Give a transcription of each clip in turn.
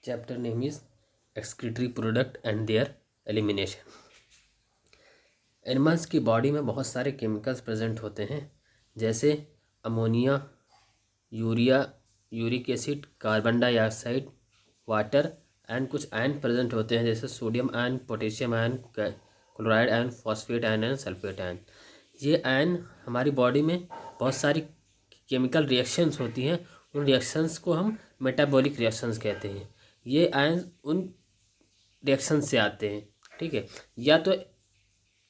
Chapter name is excretory product and their elimination. Animals की body में बहुत सारे केमिकल्स प्रेजेंट होते हैं, जैसे ammonia, urea, uric acid, carbon dioxide, water and कुछ आयन प्रेजेंट होते हैं, जैसे sodium ion, potassium ion, chloride ion, phosphate ion and sulphate ion. ये आयन हमारी बॉडी में बहुत सारी केमिकल रिएक्शंस होती हैं, उन रिएक्शंस को हम मेटाबॉलिक रिएक्शंस कहते हैं। ये आयन उन रिएक्शन से आते हैं, ठीक है, या तो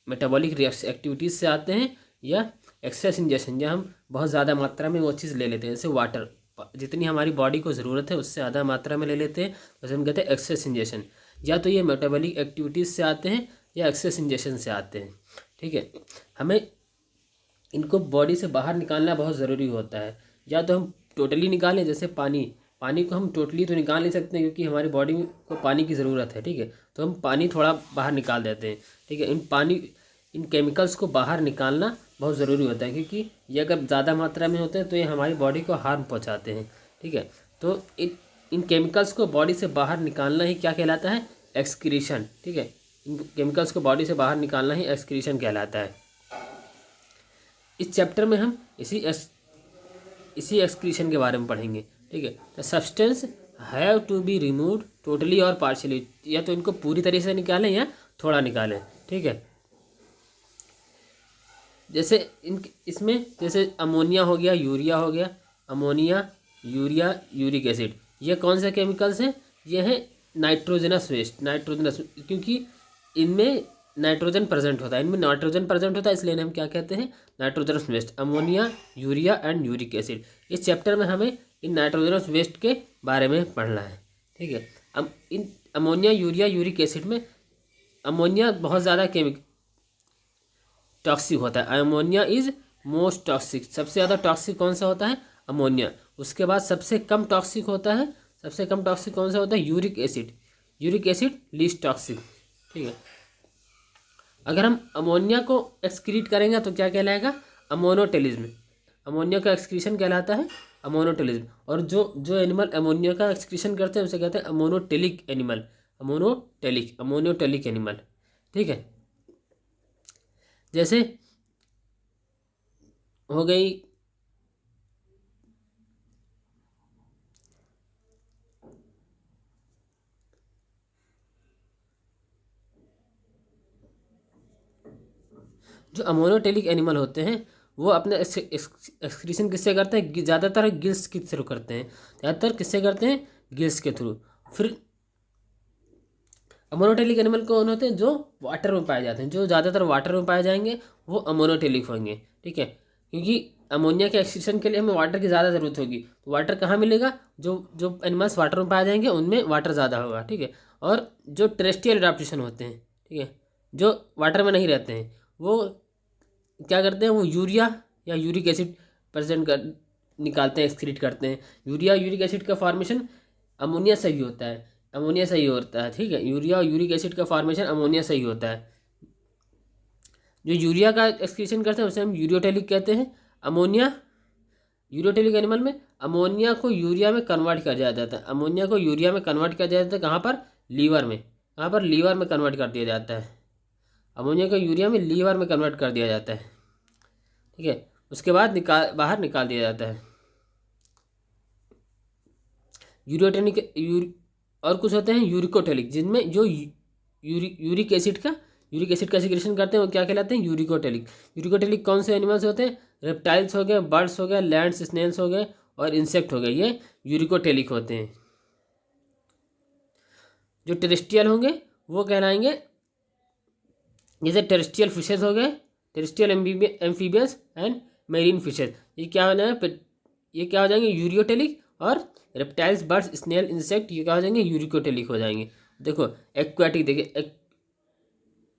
मेटाबॉलिक रिएक्शन एक्टिविटीज़ से आते हैं या एक्सेस इंजेक्शन, या हम बहुत ज़्यादा मात्रा में वो चीज़ ले लेते हैं, जैसे वाटर जितनी हमारी बॉडी को ज़रूरत है उससे ज़्यादा मात्रा में ले लेते हैं, जैसे हम कहते हैं एक्सेस इंजेक्शन। या तो ये मेटाबॉलिक एक्टिविटीज़ से आते हैं या एक्सेस इंजेक्शन से आते हैं, ठीक है। हमें इनको बॉडी से बाहर निकालना बहुत ज़रूरी होता है। या तो हम टोटली निकालें, जैसे पानी को हम टोटली तो निकाल नहीं सकते क्योंकि हमारी बॉडी को पानी की ज़रूरत है, ठीक है, तो हम पानी थोड़ा बाहर निकाल देते हैं, ठीक है। इन केमिकल्स को बाहर निकालना बहुत ज़रूरी होता है, क्योंकि ये अगर ज़्यादा मात्रा में होते हैं तो ये हमारी बॉडी को हार्म पहुंचाते हैं, ठीक है। तो इन केमिकल्स को बॉडी से बाहर निकालना ही क्या कहलाता है? एक्सक्रीशन, ठीक है। इन केमिकल्स को बॉडी से बाहर निकालना ही एक्सक्रीशन कहलाता है। इस चैप्टर में हम इसी एक्सक्रीशन के बारे में पढ़ेंगे, ठीक है। The substance have to be removed totally और पार्शियली, या तो इनको पूरी तरीके से निकालें या थोड़ा निकालें, ठीक है। जैसे इसमें जैसे अमोनिया हो गया, यूरिया हो गया, अमोनिया, यूरिया, यूरिक एसिड, ये कौन से केमिकल्स हैं? ये हैं नाइट्रोजनस वेस्ट, क्योंकि इनमें नाइट्रोजन प्रेजेंट होता है, इनमें नाइट्रोजन प्रेजेंट होता है, इसलिए हम क्या कहते हैं? Nitrogenous waste, ammonia, urea and uric acid. इस चैप्टर में हमें इन नाइट्रोजनस वेस्ट के बारे में पढ़ना है, ठीक है। अब in ammonia, urea, uric acid में अमोनिया बहुत ज़्यादा टॉक्सिक होता है। अमोनिया इज मोस्ट टॉक्सिक, सबसे ज़्यादा टॉक्सिक कौन सा होता है? अमोनिया। उसके बाद सबसे कम टॉक्सिक होता है, सबसे कम टॉक्सिक कौन सा होता है? Uric acid. Uric acid least toxic, ठीक है। अगर हम अमोनिया को एक्सक्रीट करेंगे तो क्या कहलाएगा? अमोनोटेलिज्म। अमोनिया का एक्सक्रीशन कहलाता है अमोनोटेलिज्म। और जो एनिमल अमोनिया का एक्सक्रीशन करते हैं उसे कहते हैं अमोनोटेलिक एनिमल, अमोनोटेलिक एनिमल, ठीक है। जैसे हो गई जो अमोनोटेलिक एनिमल होते हैं वो अपने एक्सक्रीशन किससे करते हैं? ज़्यादातर गिल्स के थ्रू करते हैं, ज़्यादातर किससे करते हैं? गिल्स के थ्रू। फिर अमोनोटेलिक एनिमल कौन होते हैं? जो वाटर में पाए जाते हैं, जो ज़्यादातर वाटर में पाए जाएंगे वो अमोनोटेलिक होंगे, ठीक है। क्योंकि अमोनिया के एक्सक्रीशन के लिए हमें वाटर की ज़्यादा ज़रूरत होगी, तो वाटर कहाँ मिलेगा? जो एनिमल्स वाटर में पाए जाएंगे उनमें वाटर ज़्यादा होगा, ठीक है। और जो टेरेस्ट्रियल एडाप्टेशन होते हैं, ठीक है, जो वाटर में नहीं रहते हैं, वो क्या करते हैं? वो यूरिया या यूरिक एसिड निकालते हैं, एक्सक्रीट करते हैं। यूरिया यूरिक एसिड का फॉर्मेशन अमोनिया से ही होता है, ठीक है। यूरिया और यूरिक एसिड का फॉर्मेशन अमोनिया से ही होता है। जो यूरिया का एक्सक्रीशन करते हैं उसे हम यूरियोटेलिक कहते हैं। यूरियोटेलिक एनिमल में अमोनिया को यूरिया में कन्वर्ट किया जाता है, अमोनिया को यूरिया में कन्वर्ट किया जाता है। कहाँ पर? लीवर में। कहाँ पर? लीवर में कन्वर्ट कर दिया जाता है। अमोनिया को यूरिया में लीवर में कन्वर्ट कर दिया जाता है, ठीक है। उसके बाद बाहर निकाल दिया जाता है। और कुछ होते हैं यूरिकोटेलिक, जिनमें जो यूरिक एसिड का सिक्रेशन करते हैं वो क्या कहलाते हैं? यूरिकोटेलिक कौन से एनिमल्स होते हैं? रेप्टाइल्स हो गए, बर्ड्स हो गए, लैंड्स स्नेल्स हो गए और इंसेक्ट हो गए, ये यूरिकोटेलिक होते हैं। जो टेरेस्ट्रियल होंगे वो कहलाएंगे, जैसे टेरेस्ट्रियल फिशेज हो गए, terrestrial amphibians and marine fishes, ये क्या हो जाएंगे? यूरियोटेलिक। और रेप्टाइल्स, बर्ड्स, स्नेल, इंसेक्ट, ये क्या हो जाएंगे? यूरिकोटेलिक हो जाएंगे। देखो एक्वाटिक, देखिए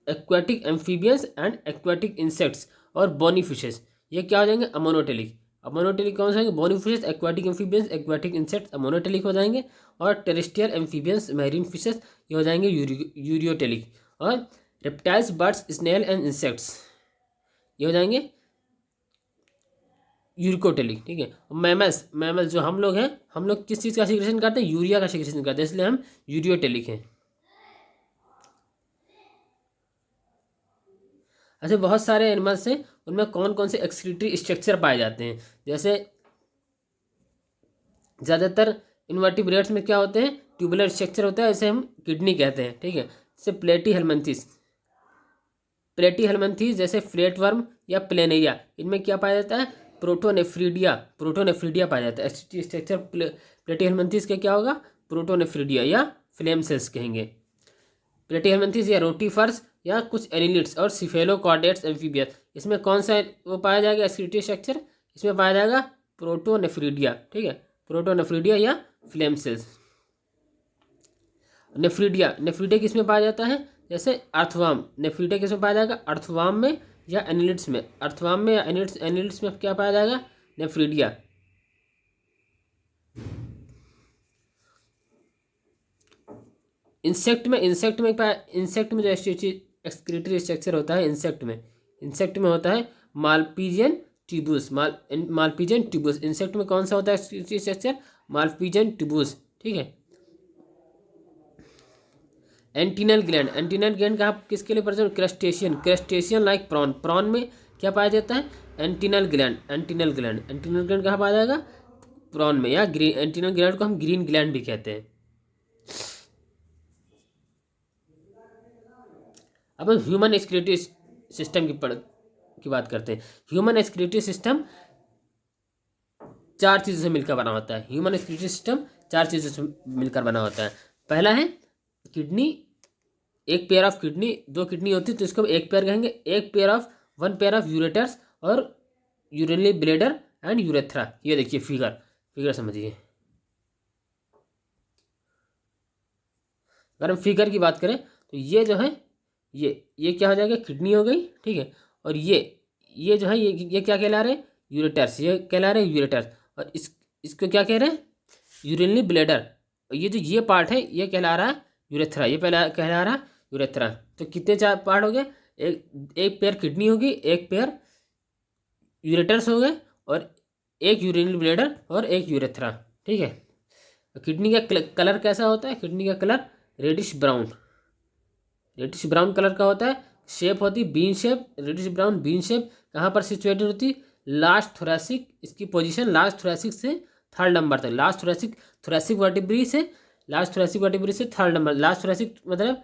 aquatic amphibians and aquatic insects और बोनी फिशेज, ये क्या हो जाएंगे? अमोनोटेलिक। अमोनोटेलिक कौन से होंगे? Bony fishes, aquatic amphibians, aquatic insects ammonotelic हो जाएंगे। और टेरेस्ट्रियल एम्फीबियंस, मैरीन फिशेज, ये हो जाएंगे यूरियोटेलिक। और reptiles, birds, snail and insects, ये हो जाएंगे यूरिकोटेलिक, ठीक है। मैमल्स जो हम लोग हैं, हम लोग किस चीज़ का सिक्रेशन करते हैं? यूरिया का सिक्रेशन करते हैं, इसलिए हम यूरियोटेलिक हैं। ऐसे बहुत सारे एनिमल्स हैं, उनमें कौन कौन से एक्सक्रीटरी स्ट्रक्चर पाए जाते हैं? जैसे ज़्यादातर इन्वर्टिब्रेट्स में क्या होते हैं? ट्यूबुलर स्ट्रक्चर होता है, इसे हम किडनी कहते हैं, ठीक है। जैसे प्लेटी हेलमिंथीस जैसे फ्लेटवर्म या प्लेनेरिया, इनमें क्या पाया जाता है? प्रोटोनेफ्रीडिया पाया जाता है। एक्सक्रीटरी स्ट्रक्चर प्लेटी हेलमिंथीस का क्या होगा? प्रोटोनेफ्रीडिया या फ्लेम सेल्स कहेंगे। प्लेटी हेलमिंथीस या रोटीफर्स या कुछ एनिलिड्स और सिफेलोकॉर्डेट्स एम्फीबियस, इसमें कौन सा वो पाया जाएगा एक्सक्रीटरी स्ट्रक्चर? इसमें पाया जाएगा प्रोटोनेफ्रीडिया, ठीक है, प्रोटोनेफ्रीडिया या फ्लेम सेल्स। नेफ्रीडिया किसमें पाया जाता है? जैसे अर्थवार्म, नेफ्रीडिया किसमें पाया जाएगा? अर्थवार्म में या एनिलिड्स में। अर्थवार्म में या एनिलिड्स में क्या पाया जाएगा? नेफ्रीडिया। इंसेक्ट में जो एक्सक्रीटरी स्ट्रक्चर होता है इंसेक्ट में होता है मालपीजियन ट्यूबुस। इंसेक्ट में कौन सा होता है एक्सक्रीटरी स्ट्रक्चर? मालपीजियन ट्यूबुस, ठीक है। एंटीनल ग्लैंड कहाँ किसके लिए प्रेजेंट? क्रस्टेशियन लाइक प्रॉन में क्या पाया जाता है? एंटीनल ग्लैंड कहाँ पाया जाएगा? प्रॉन में, या ग्रीन एंटीनल ग्लैंड को हम ग्रीन ग्लैंड भी कहते हैं। अब हम ह्यूमन एक्सक्रीटरी सिस्टम की बात करते हैं। ह्यूमन एक्सक्रीटरी सिस्टम चार चीज़ों से मिलकर बना होता है। पहला है किडनी, एक पेयर ऑफ किडनी, दो किडनी होती है तो इसको एक पेयर कहेंगे। वन पेयर ऑफ यूरेटर्स और यूरिनरी ब्लेडर एंड यूरेथ्रा। ये देखिए फिगर समझिए। अगर हम फिगर की बात करें तो ये जो है ये क्या हो जाएगा? किडनी हो गई, ठीक है। और ये जो है ये क्या कहला रहे हैं? यूरेटर्स, ये कहला रहे हैं यूरेटर्स। और इसको क्या कह रहे हैं? Urinary bladder. और ये पार्ट है ये कहला रहा है यूरेथ्रा, ये पहला कहला रहा है यूरेथ्रा। तो कितने चार पार्ट हो गए? एक पेयर किडनी होगी, एक पेयर यूरेटर्स हो गए, और एक यूरिनरी ब्लेडर और एक यूरेथ्रा, ठीक है। किडनी का कलर कैसा होता है? किडनी का कलर रेडिश ब्राउन कलर का होता है। शेप होती है bean shape, reddish brown bean shape. कहाँ पर सिचुएटेड होती? लास्ट थोरैसिक, इसकी पोजीशन लास्ट थोरैसिक से थर्ड नंबर तक। लास्ट थोरैसिक वर्टिब्री से थर्ड नंबर। लास्ट थोरैसिक मतलब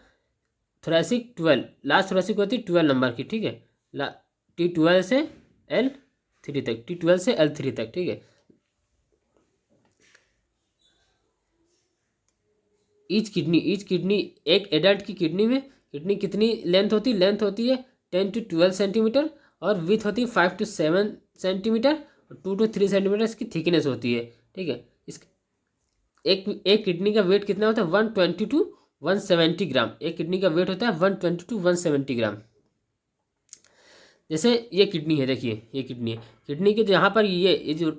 थोरैसिक 12, लास्ट थोरैसिक होती है 12 नंबर की, ठीक है। T12 से L3 तक, ठीक है। ईच किडनी एक एडल्ट की किडनी कितनी लेंथ होती है? 10 to 12 सेंटीमीटर, और विथ होती है 5 to 7 सेंटीमीटर, और 2 to 3 सेंटीमीटर इसकी थिकनेस होती है, ठीक है। इस एक किडनी का वेट कितना होता है? 120 to 170 ग्राम। एक किडनी का वेट होता है 120 to 170 ग्राम। जैसे ये किडनी है, देखिए ये किडनी के यहाँ पर ये जो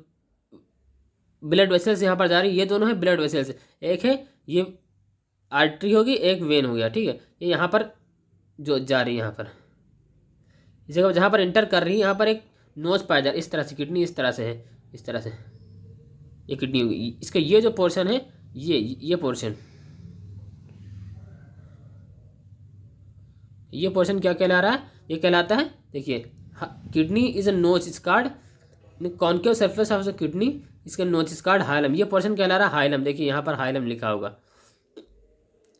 ब्लड वेसल्स यहाँ पर जा रही है, ये दोनों है ब्लड वेसल्स। एक है ये आर्टरी होगी, एक वेन हो गया, ठीक है। ये यहाँ पर जो जा रही है, यहाँ पर इस जगह जहाँ पर इंटर कर रही है, यहाँ पर एक नोज पाया जा रहा है। इस तरह से किडनी इस तरह से है, इस तरह से ये किडनी होगी। इसका ये जो पोर्शन है, ये पोर्शन क्या कहला रहा है? ये कहलाता है, देखिए, kidney is a notch scarred concave surface of the kidney, इसका नोच स्कार्ड हाइलम। ये पोर्शन कहला रहा है हाइलम। देखिए यहाँ पर हाइलम लिखा होगा,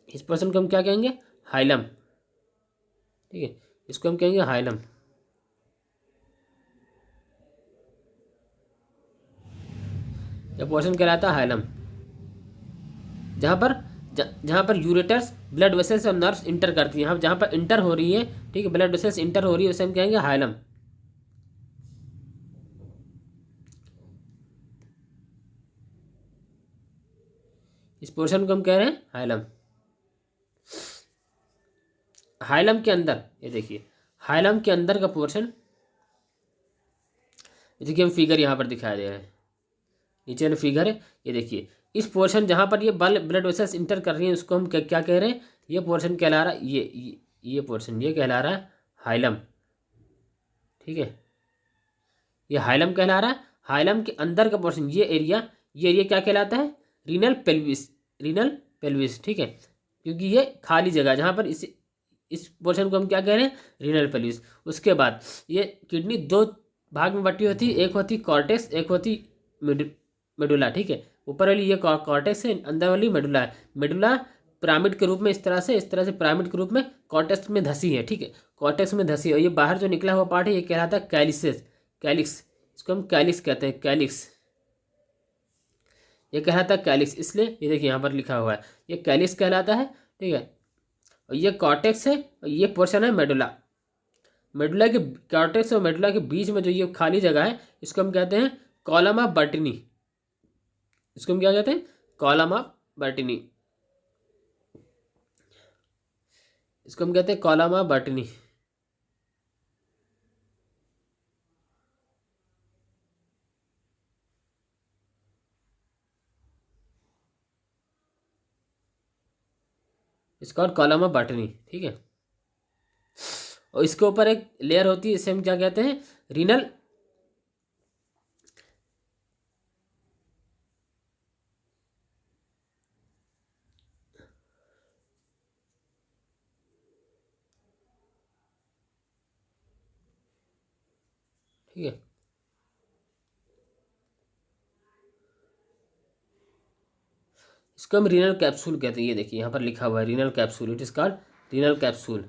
इस पोर्शन को हम क्या कहेंगे? हाइलम, ठीक है। इसको हम कहेंगे हाइलम। यह पोर्शन कहलाता है हाइलम, जहाँ पर यूरेटर्स ब्लड वेसल्स और नर्व्स इंटर करती हैं। जहाँ पर इंटर हो रही है, ठीक है, ब्लड वेसल्स इंटर हो रही है, उसे हम कहेंगे हाइलम। इस पोर्शन को हम कह रहे हैं हाइलम। हाइलम के अंदर ये देखिए, हाइलम के अंदर का पोर्शन, देखिए हम फिगर यहाँ पर दिखाया दे रहे हैं, नीचे में फिगर है, ये देखिए। इस पोर्शन जहाँ पर ये ब्लड वेसल्स इंटर कर रही हैं, उसको हम क्या कह रहे हैं? ये पोर्शन कहला रहा है, ये पोर्शन ये कहला रहा है हाइलम, ठीक है। ये हाइलम कहला रहा है। हाइलम के अंदर का पोर्शन, ये एरिया क्या कहलाता है? रीनल पेल्विस, रीनल पेल्विस, ठीक है, क्योंकि ये खाली जगह है जहाँ पर इस पोर्शन को हम क्या कह रहे हैं? Renal pelvis. उसके बाद ये किडनी दो भाग में बटी होती है, एक होती कॉर्टेक्स, एक होती मेडुला, ठीक है। ऊपर वाली ये कॉर्टेक्स है, अंदर वाली मेडुला है। मेडुला पिरामिड के रूप में इस तरह से पिरामिड के रूप में कॉर्टेक्स में धसी है, ठीक है, कॉर्टेक्स में धसी है। और ये बाहर जो निकला हुआ पार्ट है ये कहलाता है कैलिसेस, कैलिक्स, इसको हम कैलिक्स कहते हैं, कैलिक्स, ये कहलाता है कैलिक्स। इसलिए ये देखिए यहाँ पर लिखा हुआ है, ये कैलिक्स कहलाता है, ठीक है। और ये कॉर्टेक्स है और ये पोर्शन है मेडुला। मेडुला के, कॉर्टेक्स और मेडुला के बीच में जो ये खाली जगह है इसको हम कहते हैं कॉलम ऑफ बर्टनी, इसको हम क्या कहते हैं? कॉलम ऑफ बर्टनी, इसको हम कहते हैं कॉलम ऑफ बर्टनी। इसका कॉलम ऑफ बर्टनी, ठीक है। और इसके ऊपर एक लेयर होती है, इसे हम क्या कहते हैं? रीनल, ठीक है। इसको हम रीनल कैप्सूल कहते हैं। ये देखिए यहाँ पर लिखा हुआ है renal capsule, it is called renal capsule.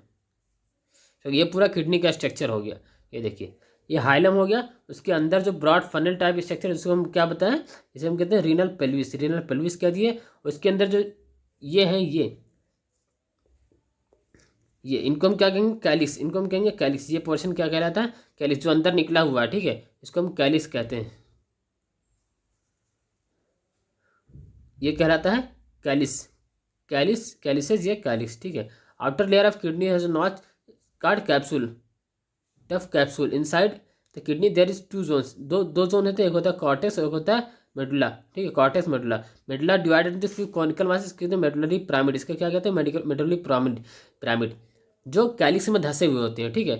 तो ये पूरा किडनी का स्ट्रक्चर हो गया। ये देखिए ये हाइलम हो गया, उसके अंदर जो ब्रॉड फनल टाइप स्ट्रक्चर, इसको हम क्या बताएं? इसे हम कहते हैं रीनल पेल्विस, रीनल पेल्विस कह दिए। उसके अंदर जो ये हैं, ये इनको हम क्या कहेंगे? कैलिक्स, इनको हम कहेंगे कैलिक्स। ये पोर्शन क्या कहलाता है? कैलिक्स, जो अंदर निकला हुआ है, ठीक है, इसको हम कैलिक्स कहते हैं। ये कहलाता है कैलिस, कैलिसेस, ये कैलिक्स, ठीक है। Outer layer of kidney has not card capsule, tough capsule inside the kidney there is two zones, दो जोन होते हैं, एक होता है कॉर्टेक्स और एक होता है मेडुला, ठीक है, cortex medulla. Medulla divided into few conical masses कहते हैं मेडुलरी पिरामिड, इसका क्या कहते हैं? मेडुलरी पिरामिड, जो कैलिक्स में धसे हुए होते हैं, ठीक है,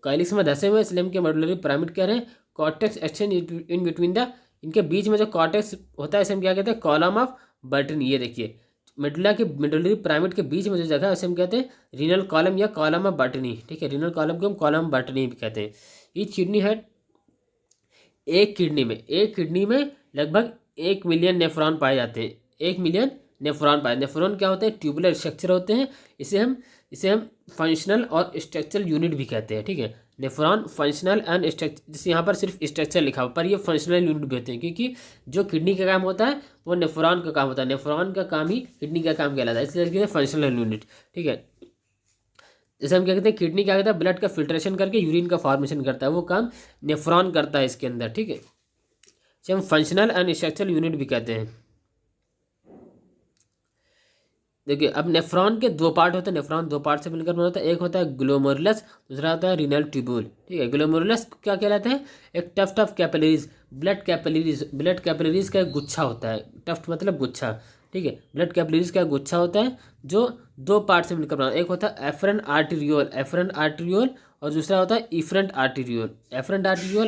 कैलिक्स में धसे हुए इसलिए हम के मेडुलरी पिरामिड कह रहे हैं। Cortex exchange in between the, इनके बीच में जो कॉर्टेक्स होता है इसे हम क्या कहते हैं? Column of Bertini. ये देखिए मेडुला के, मेडुलरी पिरामिड के बीच में जो जगह है उसे हम कहते हैं रीनल कॉलम या कॉलम ऑफ बर्टनी, ठीक है, रीनल कॉलम को हम कॉलम ऑफ बर्टनी भी कहते हैं। ईच किडनी हेड, एक किडनी में लगभग 1 मिलियन नेफ्रॉन पाए जाते हैं, 1 मिलियन नेफ्रॉन पाए। नेफ्रॉन क्या होते हैं? ट्यूबुलर स्ट्रक्चर होते हैं। इसे हम फंक्शनल और स्ट्रक्चरल यूनिट भी कहते हैं, ठीक है। नेफ्रॉन फंक्शनल एंड स्ट्रक्चर, जैसे यहाँ पर सिर्फ स्ट्रक्चर लिखा हुआ, पर ये फंक्शनल यूनिट भी होते हैं, क्योंकि जो किडनी का काम होता है वो नेफ्रॉन का काम होता है, नेफ्रॉन का काम ही किडनी का काम कहलाता है, इसलिए कहते हैं फंक्शनल यूनिट, ठीक है। जैसे हम क्या कहते हैं? किडनी क्या करता है? ब्लड का फिल्ट्रेशन करके यूरिन का फॉर्मेशन करता है, वो काम नेफ्रॉन करता है इसके अंदर, ठीक है। इसे हम फंक्शनल एंड स्ट्रक्चरल यूनिट भी कहते हैं। देखिए अब नेफ्रॉन के दो पार्ट होते हैं, नेफ्रॉन दो पार्ट से मिलकर बना होता है, एक होता है ग्लोमेरुलस, दूसरा होता है रीनल ट्यूब्यूल, ठीक है। ग्लोमेरुलस क्या कहलाता है? एक टफ्ट कैपिलरीज, ब्लड कैपिलरीज का एक गुच्छा होता है, टफ्ट मतलब गुच्छा, ठीक है, ब्लड कैपिलरीज का गुच्छा होता है जो दो पार्ट से मिलकर बना, एक होता है एफरेंट आर्टीरियोल और दूसरा होता है efferent arteriole,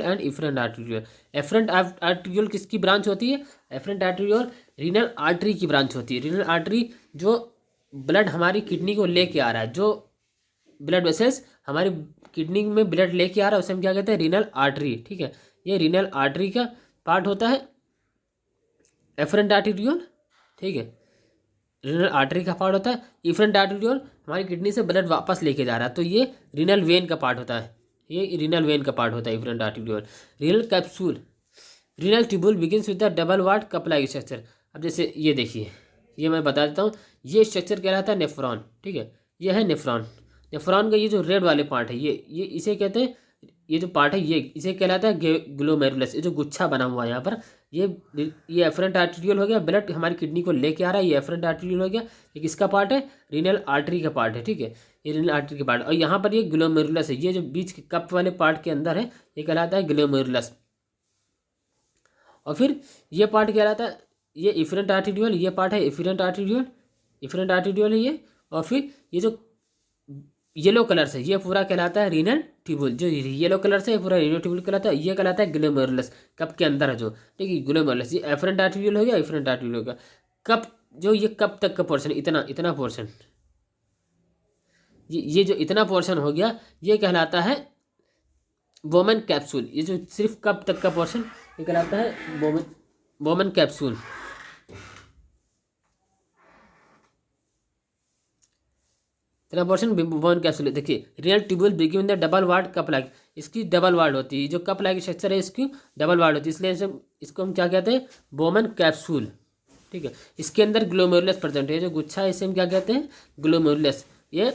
and efferent arteriole. Afferent arteriole किसकी ब्रांच होती है? एफरेंट आर्टीरियोल रीनल आर्टरी की ब्रांच होती है। रीनल आर्टरी जो ब्लड हमारी किडनी को लेके आ रहा है, जो ब्लड वेसल्स हमारी किडनी में ब्लड लेके आ रहा है उसे हम क्या कहते हैं? रीनल आर्टरी, ठीक है। ये रीनल आर्टरी का पार्ट होता है एफरेंट आर्टीरियोल, ठीक है, रीनल आर्टरी का पार्ट होता है। इफरेंट आर्टीरियोल हमारी किडनी से ब्लड वापस लेके जा रहा है, तो ये रीनल वेन का पार्ट होता है, ये रीनल वेन का पार्ट होता है efferent arteriole. Renal capsule, renal tubule begins with the double ward cup like structure. अब जैसे ये देखिए, ये मैं बता देता हूँ, ये स्ट्रक्चर कहलाता है नेफ्रॉन, ठीक है, ये है नेफ्रॉन। नेफ्रॉन का ये जो रेड वाले पार्ट है, ये इसे कहते हैं, ये जो पार्ट है ये इसे कहलाता है ग्लोमेरुलस। ये जो गुच्छा बना हुआ है यहाँ पर, ये एफरेंट आर्टीरियल हो गया, ब्लड हमारी किडनी को लेके आ रहा है, ये एफरेंट आर्टीरियल हो गया। ये किसका पार्ट है? रीनल आर्टरी का पार्ट है, ठीक है, ये रीनल आर्टरी का पार्ट। और यहाँ पर ये ग्लोमेरुलस है, ये जो बीच के कप वाले पार्ट के अंदर है ये कहलाता है ग्लोमेरुलस। और फिर ये पार्ट कहलाता है, ये इफरेंट आर्टीरियल, ये पार्ट है इफरेंट आर्टीरियल है ये। और फिर ये जो येलो कलर से ये पूरा कहलाता है रीनल ट्यूब्यूल। जो येलो कलर से पूरा रीनल ट्यूब्यूल कहलाता है, ये कहलाता है ग्लोमेरुलस। कप के अंदर है जो, ठीक है, ग्लोमेरुलस। ये एफरेंट आर्टरियोल हो गया, एफरेंट आर्टरियोल हो गया। कप जो ये कप तक का पोर्शन, इतना इतना पोर्शन, ये जो इतना पोर्शन हो गया, ये कहलाता है बोमन कैप्सूल। ये जो सिर्फ कप तक का पोर्शन, ये कहलाता है बोमन कैप्सूल। इतना पोर्शन बोमन कैप्सूल। देखिए real tubule begin the double ward cup like, इसकी डबल वार्ड होती है, जो कप लाइक स्ट्रक्चर है इसकी डबल वार्ड होती है, इसलिए इसको हम क्या कहते हैं, बोमन कैप्सूल। ठीक है, इसके अंदर ग्लोमेरुलस प्रेजेंट है, जो गुच्छा है इसे हम क्या कहते हैं, ग्लोमेरुलस। ये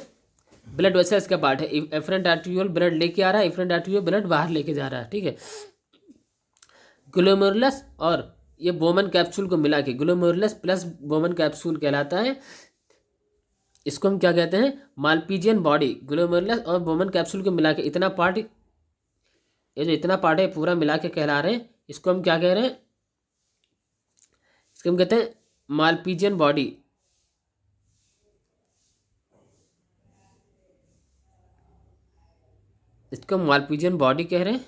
ब्लड वेसल्स का पार्ट है। एफरेंट आर्टरियोल ब्लड लेके आ रहा है, एफरेंट आर्टरियोल ब्लड बाहर लेके जा रहा है। ठीक है, ग्लोमेरुलस और ये बोमन कैप्सूल को मिला के ग्लोमेरुलस प्लस बोमन कैप्सूल कहलाता है। इसको हम क्या कहते हैं, मालपीजियन बॉडी। ग्लोमेरुलस और बोमन कैप्सूल को मिला के इतना पार्ट, ये जो इतना पार्ट है पूरा मिला के कहला रहे हैं, इसको हम क्या कह रहे हैं, इसको हम कहते हैं मालपीजियन बॉडी। इसको मालपीजियन बॉडी कह रहे हैं।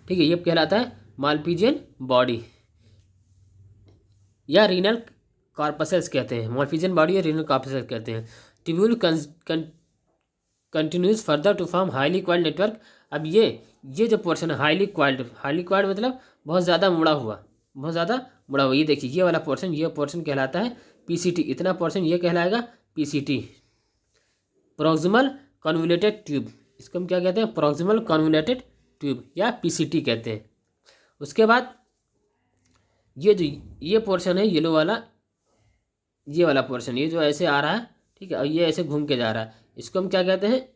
ठीक है, ये कहलाता है मालपीजियन बॉडी या रीनल कॉर्पसेस कहते हैं। मालपीजियन बॉडी या रीनल कॉर्पसेस कहते हैं। Tubule continues further to form highly coiled network. अब ये जो पोर्शन है हाईली क्वाइल्ड मतलब बहुत ज़्यादा मुड़ा हुआ, बहुत ज़्यादा मुड़ा हुआ। ये देखिए ये वाला पोर्शन, ये पोर्शन कहलाता है पीसीटी। इतना पोर्शन ये कहलाएगा पीसीटी, प्रॉक्सिमल कन्वोल्यूटेड ट्यूब। इसको हम क्या कहते हैं, प्रॉक्सिमल कन्वोल्यूटेड ट्यूब या पीसीटी कहते हैं। उसके बाद ये पोर्शन है येलो वाला, ये वाला पोर्शन, ये जो ऐसे आ रहा है, ठीक है, और ये ऐसे घूम के जा रहा है, इसको हम क्या कहते हैं,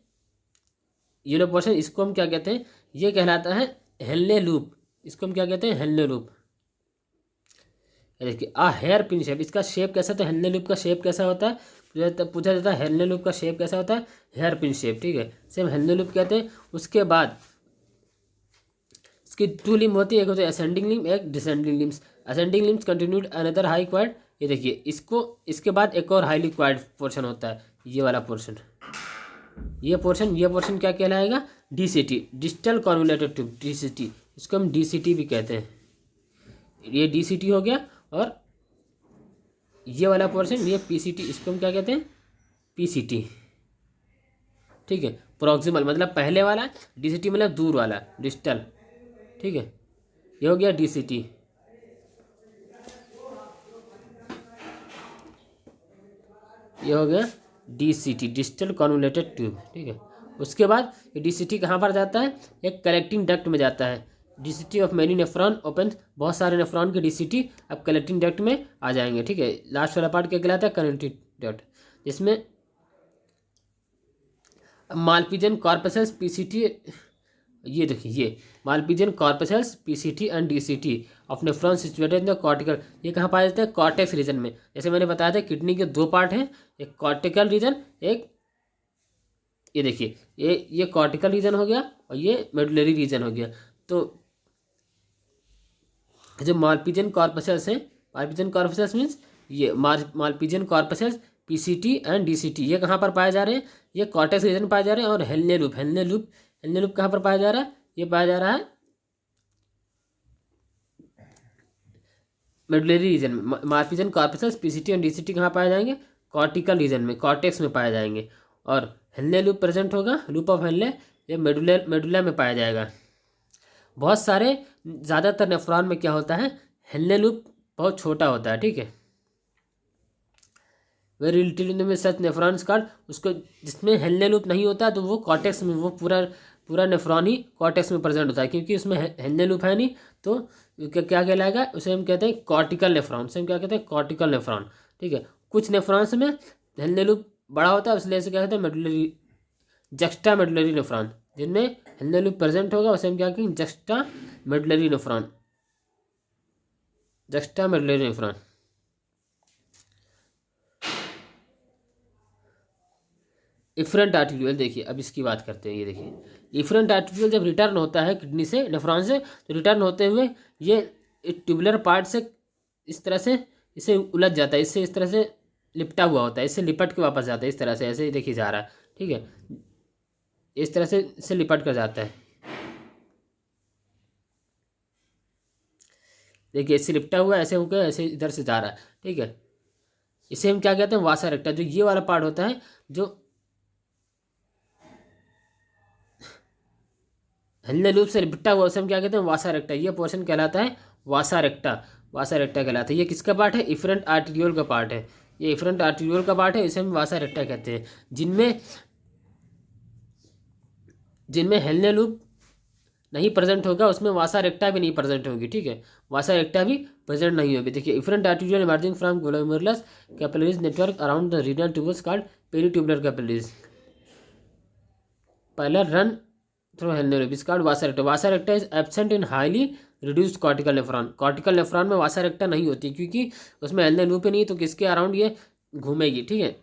येलो पोर्शन, इसको हम क्या कहते हैं, ये कहलाता है हेलने लूप। इसको हम क्या कहते हैं, हेलने लूप। देखिए हेयर पिन शेप, इसका शेप कैसा होता है, हेलने लूप का शेप कैसा होता है, पूछा जाता है हेलने लूप का शेप कैसा होता है, हेयर पिन शेप। ठीक है, सेम हेलने लूप कहते हैं। उसके बाद इसकी 2 लिम्ब होती है, एक होता है असेंडिंग लिम्ब, एक descending limbs. Ascending limbs continued another high quad. ये देखिए इसके बाद एक और हाईली क्वाड पोर्शन होता है, ये वाला पोर्शन। ये पोर्शन क्या कहलाएगा, DCT, digital convoluted tube, DCT. इसको हम डीसीटी भी कहते हैं। ये डीसीटी हो गया। और ये वाला पोर्शन ये पीसीटी, इसको हम क्या कहते हैं, पीसीटी। ठीक है, प्रॉक्सिमल मतलब पहले वाला, डीसीटी मतलब दूर वाला, डिजिटल। ठीक है, ये हो गया डीसीटी। ये हो गया डीसीटी, डिजिटल कॉन्वोल्यूटेड ट्यूब। ठीक है, उसके बाद ये डीसीटी कहाँ पर जाता है, एक कलेक्टिंग डक्ट में जाता है। DCT of many nephron open, बहुत सारे नेफ्रॉन के डीसीटी अब कलेक्टिंग डक्ट में आ जाएंगे। ठीक है, लास्ट वाला पार्ट क्या कहलाता है, कनेक्टिंग डक्ट, जिसमें मालपीजियन कॉर्पसेल्स पीसीटी। ये देखिए ये Malpighian corpuscles PCT and DCT of nephron situated in the cortical. ये कहाँ पाए जाते हैं, कॉर्टेक्स रीजन में। जैसे मैंने बताया था किडनी के 2 पार्ट हैं, एक कॉर्टिकल रीजन, एक ये देखिए ये कॉर्टिकल रीजन हो गया और ये मेडुलरी रीजन हो गया। तो जो मालपीजियन कॉर्पसेल्स हैं, मालपीजियन कॉर्पसेल्स मीन्स ये Malpighian corpuscles PCT and DCT, ये कहाँ पर पाए जा रहे हैं, ये कॉर्टेक्स रीजन पाए जा रहे हैं। और हेलने लूप कहाँ पर पाया जा रहा है, ये पाया जा रहा है मेडुलरी रीजन में। Malpighian corpuscles PCT and DCT कहाँ पाए जाएंगे, कॉर्टिकल रीजन में, कॉर्टेक्स में पाए जाएंगे। और हेलने लूप प्रेजेंट होगा, लूप ऑफ हेलने, ये मेडुला में पाया जाएगा। बहुत सारे ज़्यादातर नेफ्रॉन में क्या होता है, हेलने लूप बहुत छोटा होता है। ठीक है, वेरी लिटिल इन में सच नेफ्रॉन्स कार्ड, उसको जिसमें हेलने लूप नहीं होता तो वो कॉर्टेक्स में, वो पूरा नेफ्रॉन ही कॉर्टेक्स में प्रेजेंट होता है, क्योंकि उसमें हेलने लूप है नहीं। तो क्या कहलाएगा, उसे हम कहते हैं कॉर्टिकल नेफ्रॉन, उसे हम क्या कहते हैं, कॉर्टिकल नेफ्रॉन। ठीक है, कुछ नेफ्रॉन्स में हेलने लूप बड़ा होता है, इसलिए इसे क्या कहते हैं, मेडुलरी, जक्स्टा मेडुलरी नेफ्रॉन। जिनमें हेलने लूप प्रेजेंट होगा उसे हम क्या कहेंगे, juxta medullary nephron, juxta medullary nephron. Efferent arteriole, देखिए अब इसकी बात करते हैं। ये देखिए इफरेंट आर्टिक्यूल जब रिटर्न होता है किडनी से, नेफ्रॉन से, तो रिटर्न होते हुए ये ट्यूबुलर पार्ट से इस तरह से इसे उलझ जाता है, इससे इस तरह से लिपटा हुआ होता है, इससे लिपट के वापस जाता है इस तरह से, ऐसे ही देखिए जा रहा है। ठीक ठीक है, इस तरह से लिपट कर जाता है। देखिए इससे लिपटा हुआ ऐसे होकर ऐसे इधर से जा रहा है, ठीक है। इसे हम क्या कहते हैं, वासा रेक्टा। जो ये वाला पार्ट होता है, जो हिलने लूप से लिपटा हुआ, उसे हम क्या कहते हैं, वासा रेक्टा। ये पोर्शन कहलाता है वासा रेक्टा, वासा रेक्टा कहलाता है। ये किसका पार्ट है, इफरेंट आर्टीरियोल का पार्ट है। ये इफरेंट आर्टीरियोल का पार्ट है, इसे हम वासा रेक्टा कहते हैं। जिनमें जिनमें हेलने लूप नहीं प्रेजेंट होगा, उसमें वासा रेक्टा भी नहीं प्रेजेंट होगी, ठीक है। वासा रेक्टा भी प्रेजेंट नहीं होगी। देखिए efferent arteriole emerging from glomerulus capillaries network around the renal tubules called peritubular capillaries. पहला रन थ्रू हेलने loop is called vasa recta. Vasa recta is absent in highly reduced cortical nephron. Cortical nephron में vasa रेक्टा नहीं होती, क्योंकि उसमें हेलने loop ही नहीं, तो किसके अराउंड ये घूमेगी, ठीक है।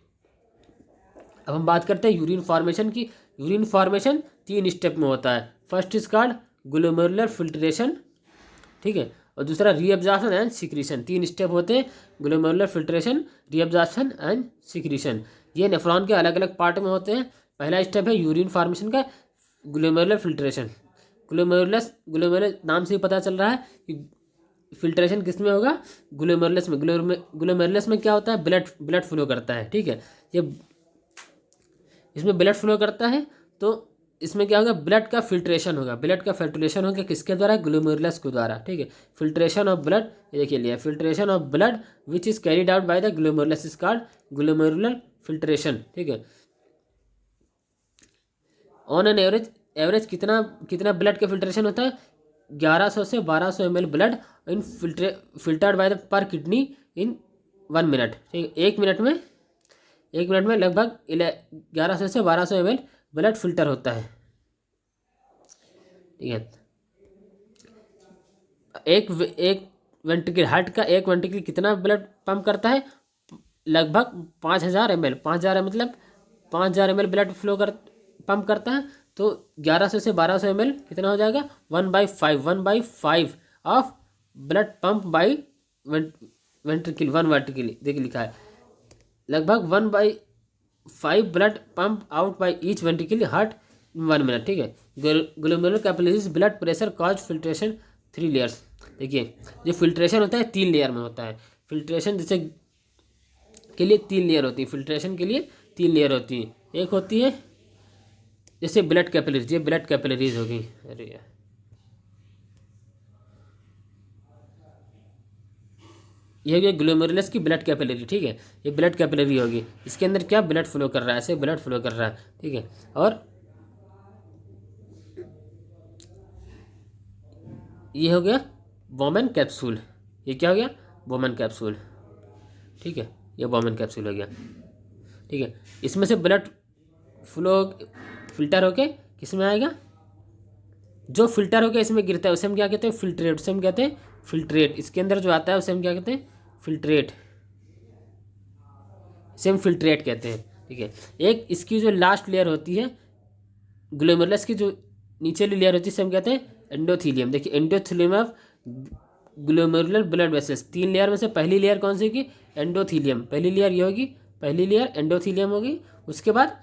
अब हम बात करते हैं यूरिन फॉर्मेशन की। यूरिन फॉर्मेशन 3 स्टेप में होता है। First is called glomerular filtration, ठीक है, और दूसरा रीअब्जॉर्प्शन एंड सिक्रीशन। 3 स्टेप होते हैं, glomerular filtration, reabsorption and secretion. ये नेफ्रॉन के अलग अलग पार्ट में होते हैं। पहला स्टेप है यूरिन फॉर्मेशन का, ग्लोमेरुलर फिल्ट्रेशन। ग्लोमेरुलर नाम से ही पता चल रहा है कि फिल्ट्रेशन किस में होगा, ग्लोमेरुलस में। ग्लोमेरुलस में क्या होता है, ब्लड फ्लो करता है, ठीक है। ये इसमें ब्लड फ्लो करता है, तो इसमें क्या होगा, ब्लड का फिल्ट्रेशन होगा। ब्लड का फिल्ट्रेशन होगा किसके द्वारा, ग्लोमेरुलस के द्वारा, ठीक है। फिल्ट्रेशन ऑफ ब्लड, ये देखिए लिया, filtration of blood which is carried out by the glomerulus is called glomerular filtration, ठीक है। ऑन एन एवरेज कितना ब्लड का फिल्ट्रेशन होता है, 1100 से 1200 ml blood in filtered by the पर किडनी इन 1 मिनट, ठीक है। 1 मिनट में लगभग 1100 से 1200 ml ब्लड फिल्टर होता है, ठीक है। एक वेंट्रिकल, हार्ट का एक वेंट्रिकल कितना ब्लड पंप करता है, लगभग 5000 ml। 5000 मतलब 5000 ml ब्लड फ्लो पंप करता है, तो 1100 से 1200 ml कितना हो जाएगा, 1/5 of blood pump by ventricle, 1 ventricle, देखिए लिखा है लगभग 1/5 blood pump out by each ventricle heart 1 minute, ठीक है। Glomerular capillaries blood pressure cause filtration 3 layers. देखिए जो फिल्ट्रेशन होता है 3 लेयर में होता है। फिल्ट्रेशन जैसे के लिए 3 लेयर होती है, फिल्ट्रेशन के लिए 3 लेयर होती है। एक होती है जैसे ब्लड कैपिलरीज, ये ब्लड कैपिलरीज होगी, अरे यार ये होगी ग्लोमेरुलस की ब्लड कैपिलरी, ठीक है। ये ब्लड कैपिलरी होगी, इसके अंदर क्या ब्लड फ्लो कर रहा है, ऐसे ब्लड फ्लो कर रहा है, ठीक है। और ये हो गया वोमेन कैप्सूल। ये क्या हो गया, वोमेन कैप्सूल, ठीक है। ये वोमेन कैप्सूल हो गया, ठीक है। इसमें से ब्लड फ्लो फिल्टर होके किस में आएगा, जो फिल्टर होके इसमें गिरता है उसे हम क्या कहते हैं, फिल्ट्रेट। उसे हम कहते हैं फिल्ट्रेट। इसके अंदर जो आता है उसे हम क्या कहते हैं, फिल्ट्रेट। इसे हम फिल्ट्रेट कहते हैं, ठीक है। एक इसकी जो लास्ट लेयर होती है ग्लोमेरुलस की, जो नीचे वाली लेयर होती है, इसे हम कहते हैं एंडोथीलियम। देखिए endothelium of glomerular blood vessels. 3 layer में से पहली लेयर कौन सी होगी, एंडोथीलियम। पहली लेयर ये होगी, पहली लेयर एंडोथीलियम होगी। उसके बाद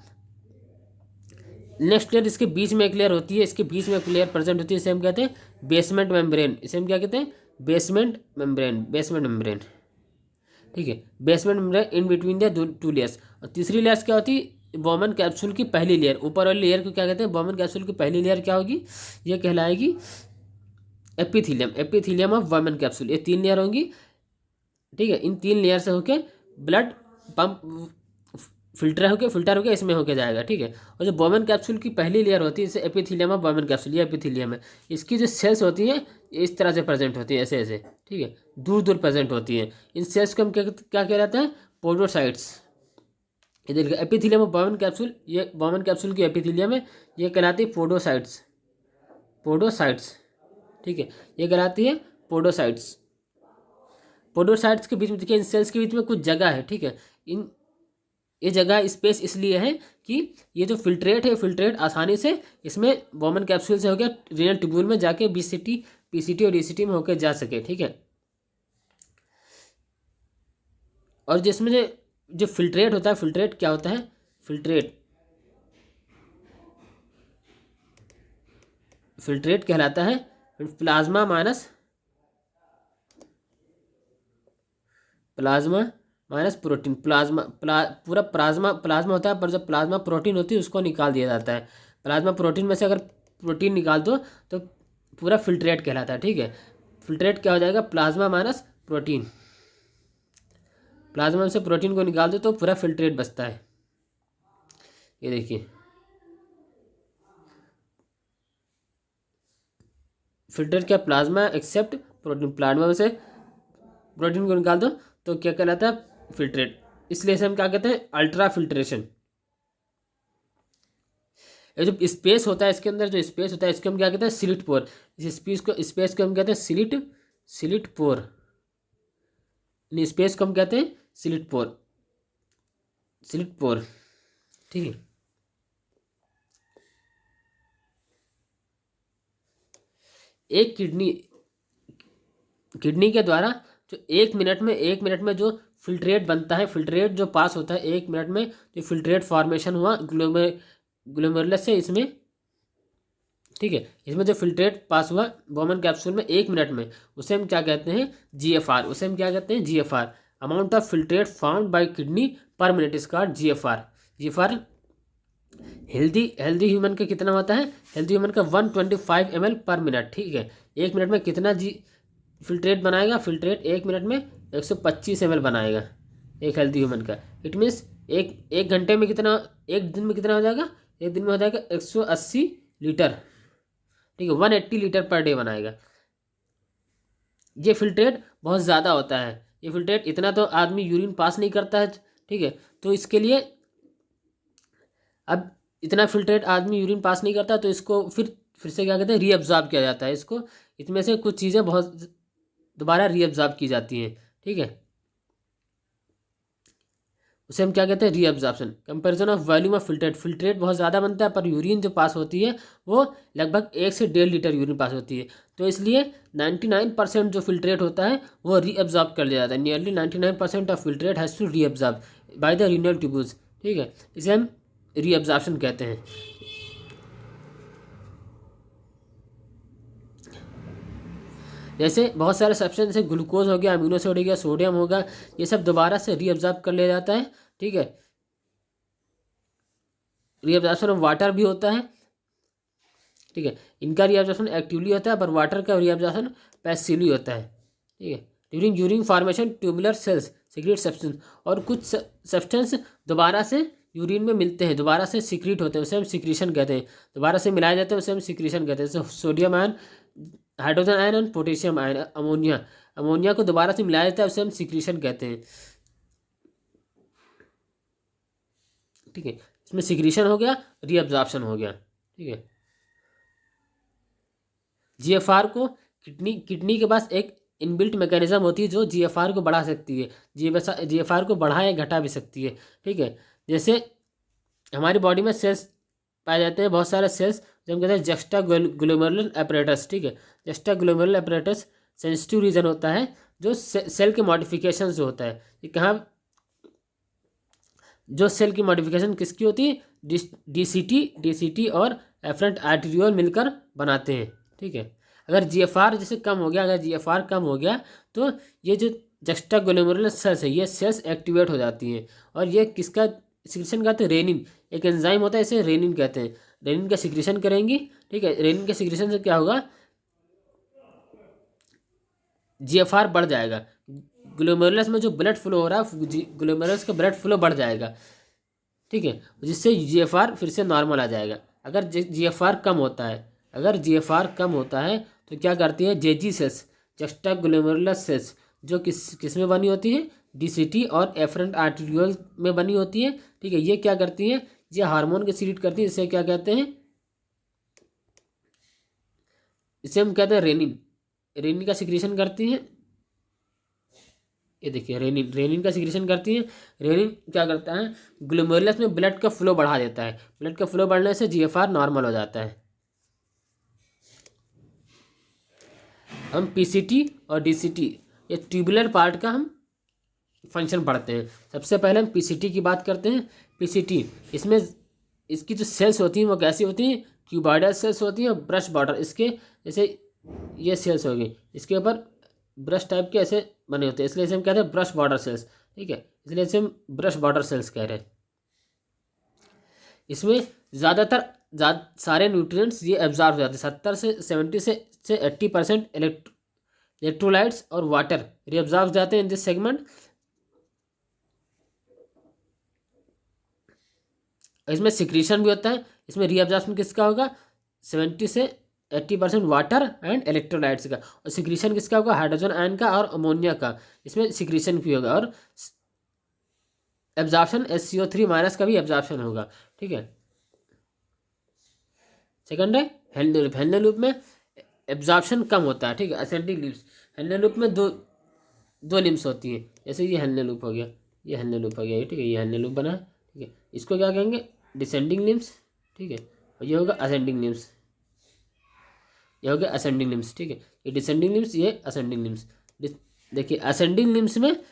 नेक्स्ट लेयर, इसके बीच में एक लेयर होती है, इसके बीच में एक लेयर प्रेजेंट होती है, इसे हम कहते हैं बेसमेंट मेम्ब्रेन। इसे हम क्या कहते हैं, बेसमेंट मेम्ब्रेन, ठीक है। Basement membrane in between the 2 layers. और तीसरी लेयर्स क्या होती है, वोमेन कैप्सूल की पहली लेयर। ऊपर वाली लेयर को क्या कहते हैं, वोमेन कैप्सूल की पहली लेयर क्या होगी, ये कहलाएगी एपिथीलियम ऑफ वोमेन कैप्सूल। ये 3 लेयर होंगी, ठीक है। इन 3 लेयर से होके ब्लड पंप फिल्टर होके इसमें होके जाएगा, ठीक है। और जो वोमेन कैप्सूल की पहली लेयर होती है, इसे एपिथीलियम ऑफ वोमेन कैप्सूल, ये एपिथीलियम है। इसकी जो सेल्स होती हैं इस तरह से प्रेजेंट होती है, ऐसे ऐसे, ठीक है, दूर दूर प्रेजेंट होती हैं। इन सेल्स को हम क्या कहलाते हैं, पोडोसाइट्स। ये देखिए एपिथीलियम ऑफ वोमेन कैप्सूल, ये वोमेन कैप्सूल की एपिथीलियम है, ये कहलाती है पोडोसाइट्स, ठीक है। ये कहलाती है पोडोसाइट्स। पोडोसाइट्स के बीच में देखिए इन सेल्स के बीच में कुछ जगह है, ठीक है। ये जगह स्पेस इसलिए है कि ये जो फिल्ट्रेट है, फिल्ट्रेट आसानी से इसमें वोमेन कैप्सूल से होकर रीनल ट्यूब्यूल में जाके पीसीटी और ईसीटी में होकर जा सके, ठीक है। और जिसमें जो फिल्ट्रेट होता है, फिल्ट्रेट क्या होता है, फिल्ट्रेट फिल्ट्रेट कहलाता है प्लाज्मा माइनस प्रोटीन। पूरा प्लाज्मा होता है, पर जब प्लाज्मा प्रोटीन होती है उसको निकाल दिया जाता है। प्लाज्मा प्रोटीन में से अगर प्रोटीन निकाल दो तो पूरा फिल्ट्रेट कहलाता है। ठीक है, फिल्ट्रेट क्या हो जाएगा, प्लाज्मा माइनस प्रोटीन। प्लाज्मा में से प्रोटीन को निकाल दो तो पूरा फिल्ट्रेट बचता है। ये देखिए, फिल्ट्रेट क्या, प्लाज्मा एक्सेप्ट प्रोटीन। प्लाज्मा में से प्रोटीन को निकाल दो तो क्या कहलाता है, फिल्ट्रेट। इसलिए इसे हम क्या कहते हैं, अल्ट्रा फिल्ट्रेशन। ये जो स्पेस होता है इसके अंदर, जो स्पेस होता है इसको हम क्या कहते हैं, स्लिट पोर। इस स्पेस को हम कहते हैं स्लिट पोर। स्पेस को हम कहते हैं स्लिट पोर। ठीक है, एक किडनी के द्वारा जो एक मिनट में जो फिल्ट्रेट बनता है, फिल्ट्रेट जो पास होता है एक मिनट में, जो फिल्ट्रेट फॉर्मेशन हुआ ग्लोमेरुलस से इसमें, ठीक है, इसमें जो फिल्ट्रेट पास हुआ बोमन कैप्सूल में एक मिनट में, उसे हम क्या कहते हैं, जीएफआर। उसे हम क्या कहते हैं, GFR. Amount of filtrate found by kidney पर minute is called GFR. Healthy human का कितना होता है, हेल्दी ह्यूमन का 125 ml पर मिनट। ठीक है, एक मिनट में कितना फिल्ट्रेट बनाएगा, फिल्ट्रेट एक मिनट में 125 ml बनाएगा एक हेल्दी ह्यूमन का। इट मीन्स एक घंटे में कितना, एक दिन में कितना हो जाएगा, एक दिन में हो जाएगा 180 लीटर। ठीक है, 180 लीटर पर डे बनाएगा। ये फिल्ट्रेट बहुत ज़्यादा होता है। ये फिल्ट्रेट इतना तो आदमी यूरिन पास नहीं करता है। ठीक है, तो इसके लिए अब इतना फिल्ट्रेट आदमी यूरिन पास नहीं करता, तो इसको फिर से क्या कहते हैं, रीअब्जॉर्ब किया जाता है। इसको इसमें से कुछ चीज़ें बहुत दोबारा रीअब्जॉर्ब की जाती हैं। ठीक है, उसे हम क्या कहते हैं, reabsorption. Comparison of volume of filtrate बहुत ज़्यादा बनता है, पर यूरिन जो पास होती है वो लगभग 1 से 1.5 लीटर यूरिन पास होती है। तो इसलिए 99% जो फिल्ट्रेट होता है वो रीअब्जॉर्ब कर लिया जाता है। Nearly 99% of filtrate has to reabsorb by the renal tubules. ठीक है, इसे हम रीअब्जॉर्प्शन कहते हैं। जैसे बहुत सारे सब्सटेंस जैसे ग्लूकोज हो गया, अमीनो एसिड हो गया, सोडियम होगा, ये सब दोबारा से रीअब्जॉर्ब कर लिया जाता है। ठीक है, रीअब्जॉर्प्शन ऑफ वाटर भी होता है। ठीक है, इनका रीअब्जॉर्प्शन एक्टिवली होता है, पर वाटर का रीअब्जॉर्प्शन पैसिवली होता है। ठीक है, during formation tubular cells secret substance, और कुछ सब्सटेंस दोबारा से यूरिन में मिलते हैं, दोबारा से सीक्रेट होते हैं, उसे हम सीक्रेशन कहते हैं। दोबारा से मिलाए जाते हैं उसे हम सीक्रेशन कहते हैं। जैसे सोडियम आयन, हाइड्रोजन आयन और पोटेशियम आयन, अमोनिया को दोबारा से मिलाया जाता है, उसे हम सीक्रेशन कहते हैं। ठीक है, इसमें सीक्रेशन हो गया, रीअब्जॉर्प्शन हो गया। ठीक है, जीएफआर को किडनी के पास एक इनबिल्ट मैकेनिज्म होती है जो जीएफआर को बढ़ा सकती है, जीएफआर को बढ़ा या घटा भी सकती है। ठीक है, जैसे हमारी बॉडी में सेल्स पाए जाते हैं, बहुत सारे सेल्स, जो हम कहते हैं जस्टा ग्लोमेरुलर एपरेटस। ठीक है, juxta glomerular apparatus sensitive region होता है, जो सेल के मॉडिफिकेशन जो होता है। ये कहाँ, जो सेल की मॉडिफिकेशन किसकी होती है, डीसीटी और एफरेंट आर्टेरियोल मिलकर बनाते हैं। ठीक है, अगर जीएफआर जैसे कम हो गया, अगर जीएफआर कम हो गया तो ये जो जस्टा ग्लोमेरुलर सेल्स है, ये सेल्स एक्टिवेट हो जाती हैं, और ये किसका सिक्रेशन कहते हैं, रेनिन। एक एंजाइम होता है, इसे रेनिन कहते हैं। रेनिन का सिक्रेशन करेंगी। ठीक है, रेनिन के सिक्रेशन से क्या होगा, जीएफआर बढ़ जाएगा। ग्लोमेरुलस में जो ब्लड फ्लो हो रहा है, ग्लोमेरुलस का ब्लड फ्लो बढ़ जाएगा। ठीक है, जिससे जीएफआर फिर से नॉर्मल आ जाएगा। अगर जीएफआर कम होता है, अगर जीएफआर कम होता है तो क्या करती है, JG cells, juxta glomerulus cells, जो किस में बनी होती है, डीसीटी और एफरेंट आर्टेरियोल में बनी होती है। ठीक है, ये क्या करती है, ये हार्मोन के सीक्रेट करती है, इसे क्या कहते हैं, इसे हम कहते हैं रेनिन। रेनिन का सिक्रेशन करती है। ये देखिए, रेनिन का सिक्रेशन करती है। रेनिन क्या करता है, ग्लोमेरुलस में ब्लड का फ्लो बढ़ा देता है। ब्लड का फ्लो बढ़ने से जीएफआर नॉर्मल हो जाता है। हम पीसीटी और डीसीटी, ये ट्यूबुलर पार्ट का हम फंक्शन पढ़ते हैं। सबसे पहले हम पीसीटी की बात करते हैं। पीसीटी, इसमें इसकी जो सेल्स होती हैं वो कैसी होती हैं, क्यूबॉइडल सेल्स होती हैं, ब्रश बॉर्डर इसके जैसे ये सेल्स होगी, इसके ऊपर ब्रश टाइप के ऐसे बने होते हैं, इसलिए इसे हम कहते हैं ब्रश बॉर्डर सेल्स। ठीक है, इसलिए इसे हम ब्रश बॉर्डर सेल्स कह रहे हैं। इसमें ज़्यादातर सारे न्यूट्रिएंट्स ये एब्जॉर्ब हो जाते हैं, 70 से 80% इलेक्ट्रोलाइट्स और वाटर रीअब्जॉर्ब जाते हैं इन दिस सेगमेंट। इसमें सिक्रीशन भी होता है। इसमें रीअब्जॉर्प्शन किसका होगा? 70 से 80% वाटर एंड इलेक्ट्रोलाइट्स का। और सिक्रीशन किसका होगा? हाइड्रोजन आयन का और अमोनिया का। इसमें सिक्रीशन भी होगा। और एब्जॉर्प्शन SCO3- का भी एब्जॉर्प्शन होगा। ठीक है, सेकंड है हेल्ने लूप। हेल्ने लूप में एब्जॉर्प्शन कम होता है। ठीक है, असेंडिंग लिम्स। हेल्ने लूप में दो लिम्स होती हैं, जैसे ये हेल्ने लूप हो गया, ये हेल्ने लूप हो गया, ठीक है, ये हेल्ने लूप बना है। ठीक है, इसको क्या कहेंगे? Descending limbs. ठीक है, और ये होगा असेंडिंग लिम्स, ये हो गया असेंडिंग लिम्स। ठीक है, ये डिसेंडिंग लिम्स, ये असेंडिंग लिम्स। देखिए असेंडिंग लिम्स में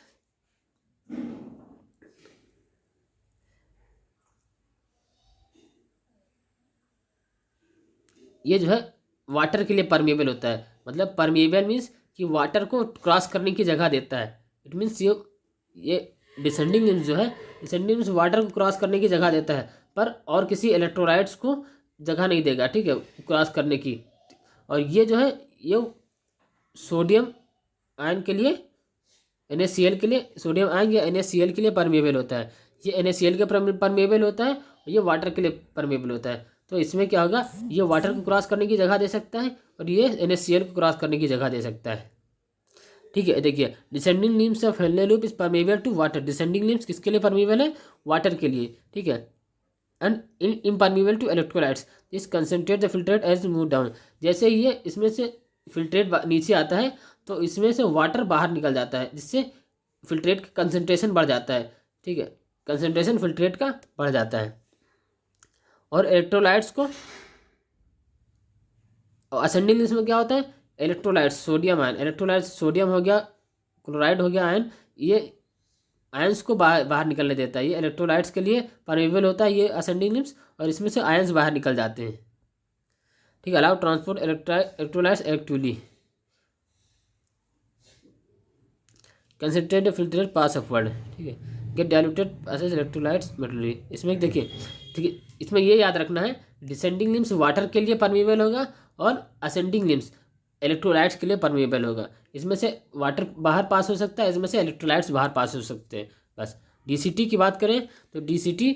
ये जो है वाटर के लिए परमेबल होता है। मतलब परमेबल मीन्स कि वाटर को क्रॉस करने की जगह देता है। इट मीन्स ये डिसेंडिंग लिम्स जो है, डिसेंडिंग लिम्स वाटर को क्रॉस करने की जगह देता है, पर और किसी इलेक्ट्रोलाइट्स को जगह नहीं देगा। ठीक है, क्रॉस करने की। और ये जो है ये सोडियम आयन के लिए, NaCl के लिए, सोडियम आयन या NaCl के लिए परमेबल होता है। ये NaCl के परमेबल होता है और ये वाटर के लिए परमेबल होता है। तो इसमें क्या होगा? ये वाटर को क्रॉस करने की जगह दे सकता है और ये NaCl को क्रॉस करने की जगह दे सकता है। ठीक है, देखिए डिसेंडिंग लिम्स ऑफ हेल्ने loop is permeable to water. Descending limbs किसके लिए परमेबल है? वाटर के लिए। ठीक है, and impermeable to electrolytes. This concentrate the filtrate as move down. जैसे ये इसमें से फिल्ट्रेट नीचे आता है तो इसमें से वाटर बाहर निकल जाता है, जिससे फिल्ट्रेट का कंसनट्रेशन बढ़ जाता है। ठीक है, कंसनट्रेशन फिल्ट्रेट का बढ़ जाता है। और इलेक्ट्रोलाइट्स को, असेंडिंग लिम्स में क्या होता है? Electrolytes, sodium ion, electrolytes sodium हो गया, क्लोराइड हो गया आयन, ये आयंस को बाहर निकलने देता है। ये इलेक्ट्रोलाइट्स के लिए परमेबल होता है, ये असेंडिंग लिम्स, और इसमें से आयंस बाहर निकल जाते हैं। ठीक है, allow transport electrolytes actively, concentrated filtrate pass upward. ठीक है, गेट डाइल्यूटेड पासेज इलेक्ट्रोलाइट्स मेटली। इसमें देखिए, ठीक है, इसमें ये याद रखना है, डिसेंडिंग लिम्स वाटर के लिए परमेबल होगा और असेंडिंग लिम्स इलेक्ट्रोलाइट्स के लिए परमेबल होगा। इसमें से वाटर बाहर पास हो सकता है, इसमें से इलेक्ट्रोलाइट्स बाहर पास हो सकते हैं। बस DCT की बात करें तो DCT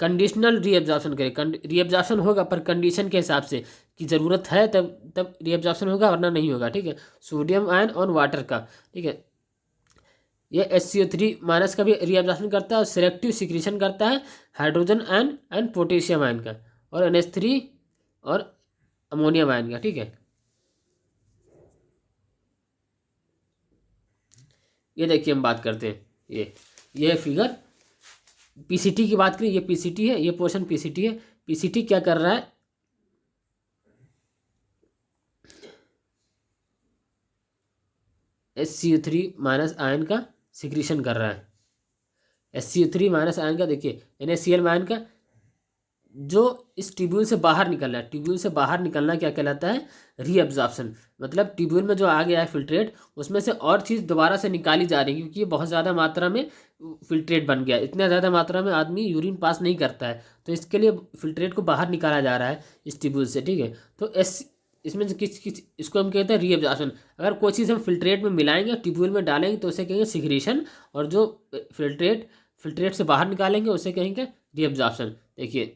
कंडीशनल रीअब्जॉर्प्शन करें। रीअब्जॉर्प्शन होगा पर कंडीशन के हिसाब से, कि ज़रूरत है तब रीअब्जॉर्प्शन होगा, वरना नहीं होगा। ठीक है, सोडियम आयन और वाटर का। ठीक है, ये SCO3- का भी रीअब्जॉर्प्शन करता है और सिलेक्टिव सिक्रीशन करता है hydrogen ion and potassium ion का, और NH3 और अमोनियम आयन का। ठीक है, ये देखिए हम बात करते हैं, ये फिगर PCT की बात करें, ये PCT है, ये पोर्शन PCT है। PCT क्या कर रहा है? SCO3- आयन का सिक्रीशन कर रहा है। SCO3- आयन का, देखिए NaCl आयन का जो इस ट्यूब्यूल से बाहर निकल रहा है। ट्यूब्यूल से बाहर निकलना क्या कहलाता है? रीअब्जॉर्प्शन। मतलब ट्यूब्यूल में जो आ गया है फिल्ट्रेट, उसमें से और चीज़ दोबारा से निकाली जा रही है, क्योंकि ये बहुत ज़्यादा मात्रा में फिल्ट्रेट बन गया। इतना ज़्यादा मात्रा में आदमी यूरिन पास नहीं करता है, तो इसके लिए फिल्ट्रेट को बाहर निकाला जा रहा है इस ट्यूब्यूल से। ठीक है, तो इसमें से किस इसको हम कहते हैं रीअब्जॉर्प्शन। अगर कोई चीज़ हम फिल्ट्रेट में मिलाएंगे, ट्यूब्यूल में डालेंगे, तो उसे कहेंगे सिक्रीशन, और जो फिल्ट्रेट से बाहर निकालेंगे उसे कहेंगे रीअब्जॉर्प्शन। देखिए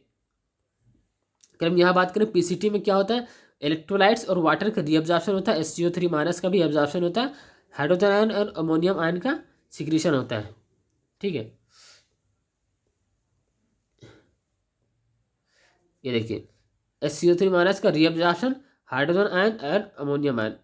अगर हम यहाँ बात करें PCT में क्या होता है? इलेक्ट्रोलाइट्स और वाटर का रीअब्जॉर्प्शन होता है, SCO3- का भी एब्जॉर्प्शन होता है, हाइड्रोजन आयन और अमोनियम आयन का सिक्रीशन होता है। ठीक है, ये देखिए SCO3- का reabsorption, hydrogen ion and ammonium ion,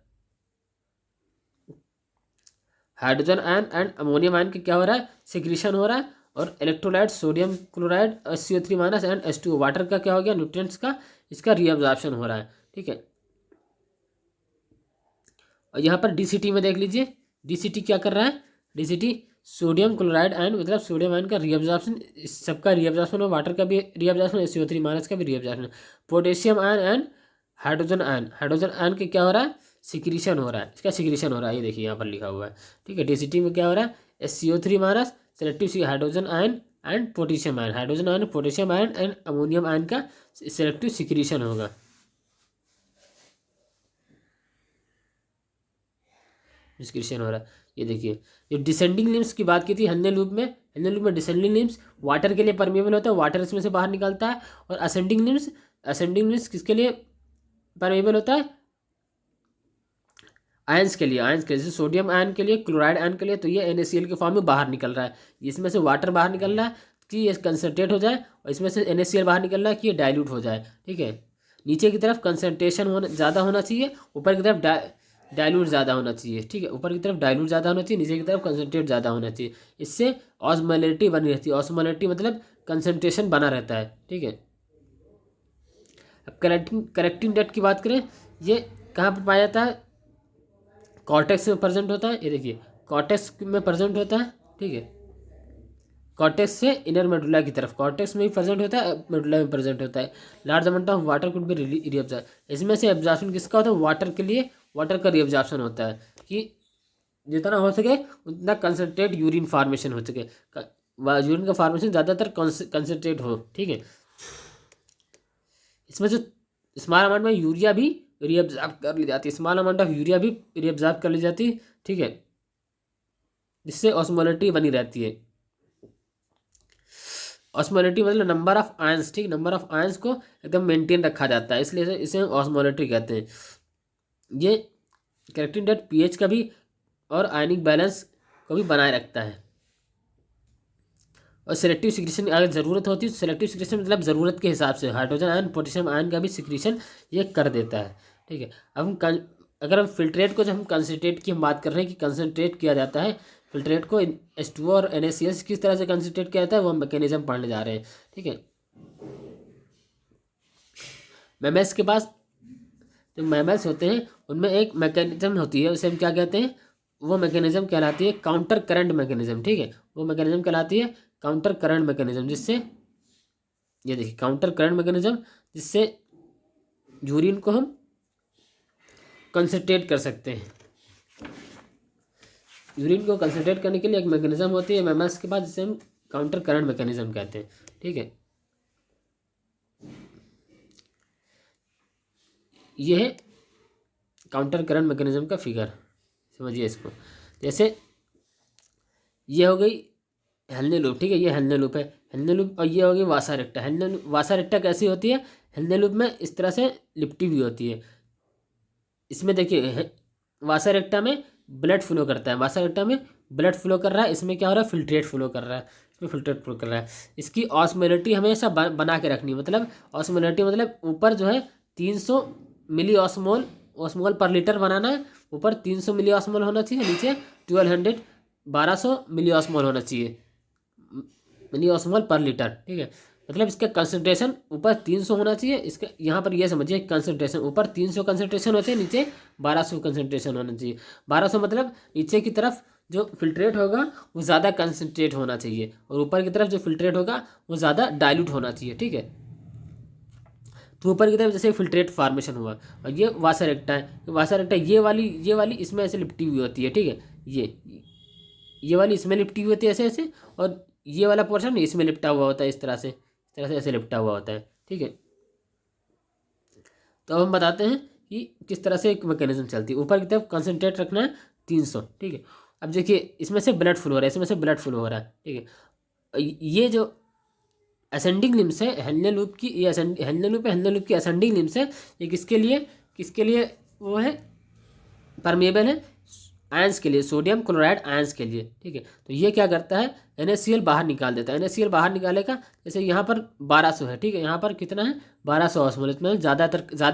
hydrogen ion and ammonium ion का क्या हो रहा है? सिक्रीशन हो रहा है। और electrolyte sodium chloride, SCO3- and H2O water का क्या हो गया? न्यूट्रिएंट्स का, इसका रीअब्जॉर्प्शन हो रहा है। ठीक है, और यहाँ पर DCT में देख लीजिए, DCT क्या कर रहा है? DCT सोडियम क्लोराइड आयन मतलब सोडियम आयन का रीअब्जॉर्प्शन, इस सबका रीअब्जॉर्प्शन और वाटर का भी रीअब्जॉर्प्शन, SO3 माइनस का भी reabsorption. Potassium ion and hydrogen ion, hydrogen ion के क्या हो रहा है, सिक्रीशन हो रहा है, इसका सिक्रीशन हो रहा है, ये देखिए यहाँ पर लिखा हुआ है, ठीक है। DCT में क्या हो रहा है, SCO3 minus selective hydrogen ion and potassium ion, hydrogen ion, potassium ion and ammonium ion का सेलेक्टिव सिक्रीशन होगा। डिस्क्रिप्शन हो रहा है, ये देखिए। जो डिसेंडिंग लिम्स की बात की थी हेल्ने लूप में, हेल्ने लूप में डिसेंडिंग लिम्स वाटर के लिए परमेबल होता है, वाटर इसमें से बाहर निकलता है। और असेंडिंग लिम्स किसके लिए परमेबल होता है, आयंस के लिए, आयंस के लिए, जैसे सोडियम आयन के लिए, क्लोराइड आयन के लिए, तो ये NaCl के फॉर्म में बाहर निकल रहा है, इसमें से वाटर बाहर निकल रहा है कि ये कंसनट्रेट हो जाए, और इसमें से NaCl बाहर निकल रहा है कि ये डाइल्यूट हो जाए, ठीक है। नीचे की तरफ कंसनट्रेशन ज़्यादा होना चाहिए, ऊपर की तरफ डाइल्यूट ज़्यादा होना चाहिए, ठीक है। ऊपर की तरफ डाइल्यूट ज़्यादा होना चाहिए, नीचे की तरफ कंसनट्रेट ज़्यादा होना चाहिए, इससे ऑस्मोलैरिटी बनी रहती है। ऑस्मोलैरिटी मतलब कंसनट्रेशन बना रहता है, ठीक है। अब करेक्टिंग डेट की बात करें, ये कहाँ पर पाया जाता है, कॉर्टेक्स में प्रेजेंट होता है, ये देखिए कॉर्टेक्स में प्रेजेंट होता है, ठीक है। कॉर्टेक्स से इनर मेडुला की तरफ, कॉर्टेक्स में भी प्रेजेंट होता है, मेडुला में प्रेजेंट होता है। Large amount of water could be reabsorb, इसमें से एब्जॉर्प्शन किसका होता है, वाटर के लिए वाटर का रीअब्जॉर्प्शन होता है कि जितना हो सके उतना कंसनट्रेट यूरिन फार्मेशन हो सके, यूरिन का फार्मेशन ज़्यादातर कंसनट्रेट हो, ठीक है। इसमें जो स्मॉल अमाउंट में यूरिया भी रीअब्जॉर्ब कर ली जाती है, स्मॉल अमाउंट ऑफ यूरिया भी रीअब्जॉर्ब कर ली जाती है, ठीक है, जिससे ऑस्मोलैरिटी बनी रहती है। ऑस्मोलैरिटी मतलब नंबर ऑफ आयंस, ठीक, नंबर ऑफ आयंस को एकदम मेंटेन रखा जाता है, इसलिए इसे ऑस्मोलैरिटी कहते हैं। ये करेक्टिंग डेट पीएच का भी और आयनिक बैलेंस को भी बनाए रखता है। और सिलेक्टिव सिक्रीशन अगर ज़रूरत होती है, सिलेक्टिव सिक्रीशन मतलब ज़रूरत के हिसाब से हाइड्रोजन आयन, पोटेशियम आयन का भी सिक्रीशन ये कर देता है, ठीक है। अब अगर हम फिल्ट्रेट को, जब हम कंसनट्रेट की हम बात कर रहे हैं कि कंसनट्रेट किया जाता है, फिल्ट्रेट को H2O और NaCl किस तरह से कंसनट्रेट किया जाता है, वो हम मैकेनिज्म पढ़ने जा रहे हैं, ठीक है। मैमल्स के पास जो मैमल्स होते हैं उनमें एक मैकेनिज्म होती है, उसे हम क्या कहते हैं, वो मैकेनिज्म कहलाती है काउंटर करंट मैकेनिज्म, ठीक है। वो मैकेनिज्म कहलाती है काउंटर करंट मैकेनिज्म, जिससे ये देखिए काउंटर करंट मैकेनिज्म, जिससे यूरिन को हम कंसनट्रेट कर सकते हैं। यूरिन को कंसनट्रेट करने के लिए एक मैकेनिज्म होती है मैमल्स के पास, जिसे हम काउंटर करंट मैकेनिज्म कहते हैं, ठीक है। ये है काउंटर करंट मैकेनिज्म का फिगर, समझिए इसको। जैसे ये हो गई हेल्ने लूप, ठीक है, ये हेल्ने लूप है, हेल्ने लूप, और ये हो गई वासा रेक्टा। वासा रेक्टा कैसी होती है, हेल्ने लूप में इस तरह से लिपटी हुई होती है। इसमें देखिए वासा रेक्टा में ब्लड फ्लो करता है, वासा रेक्टा में ब्लड फ्लो कर रहा है, इसमें क्या हो रहा है, फिल्ट्रेट फ्लो कर रहा है, इसमें फिल्ट्रेट फ्लो कर रहा है। इसकी ऑस्मोलैरिटी हमेशा बना के रखनी है, मतलब ऑस्मोलैरिटी मतलब ऊपर जो है 300 मिली ऑस्मोल पर लीटर बनाना है, ऊपर 300 मिली ऑस्मोल होना चाहिए, नीचे 1200 मिली ऑस्मोल होना चाहिए, मिली ऑस्मोल पर लीटर, ठीक है। मतलब इसका कंसंट्रेशन ऊपर 300 होना चाहिए, इसका यहाँ पर ये समझिए कंसंट्रेशन ऊपर 300 कंसंट्रेशन होना चाहिए, नीचे 1200 कंसंट्रेशन होना चाहिए। 1200 मतलब नीचे की तरफ जो फिल्ट्रेट होगा वो ज़्यादा कंसंट्रेट होना चाहिए, और ऊपर की तरफ जो फिल्ट्रेट होगा वो ज़्यादा डाइल्यूट होना चाहिए, ठीक है। तो ऊपर की तरफ जैसे फिल्ट्रेट फार्मेशन हुआ, और ये वासा रेक्टा है, वासा रेक्टा ये वाली इसमें ऐसे लिपटी हुई होती है, ठीक है। ये वाली इसमें लिपटी हुई होती है ऐसे ऐसे, और ये वाला पोर्शन इसमें लिपटा हुआ होता है, इस तरह से ऐसे लिपटा हुआ होता है, ठीक है। तो अब हम बताते हैं कि किस तरह से एक मैकेनिज्म चलती है। ऊपर की तरफ कंसंट्रेट रखना है 300, ठीक है। अब देखिए इसमें से ब्लड फ्लो हो रहा है, इसमें से ब्लड फ्लो हो रहा है, ठीक है। ये जो असेंडिंग लिम्स है हेल्ने लूप की, ये हेल्ने लूप की असेंडिंग लिम्स है, ये किसके लिए वो है, परमेबल है आयंस के लिए, सोडियम क्लोराइड आयंस के लिए, ठीक है। तो ये क्या करता है, NaCl बाहर निकाल देता है। NaCl बाहर निकालेगा, जैसे यहाँ पर 1200 है, ठीक है, यहाँ पर कितना है 1200 ऑस्मोल, इसमें ज़्यादा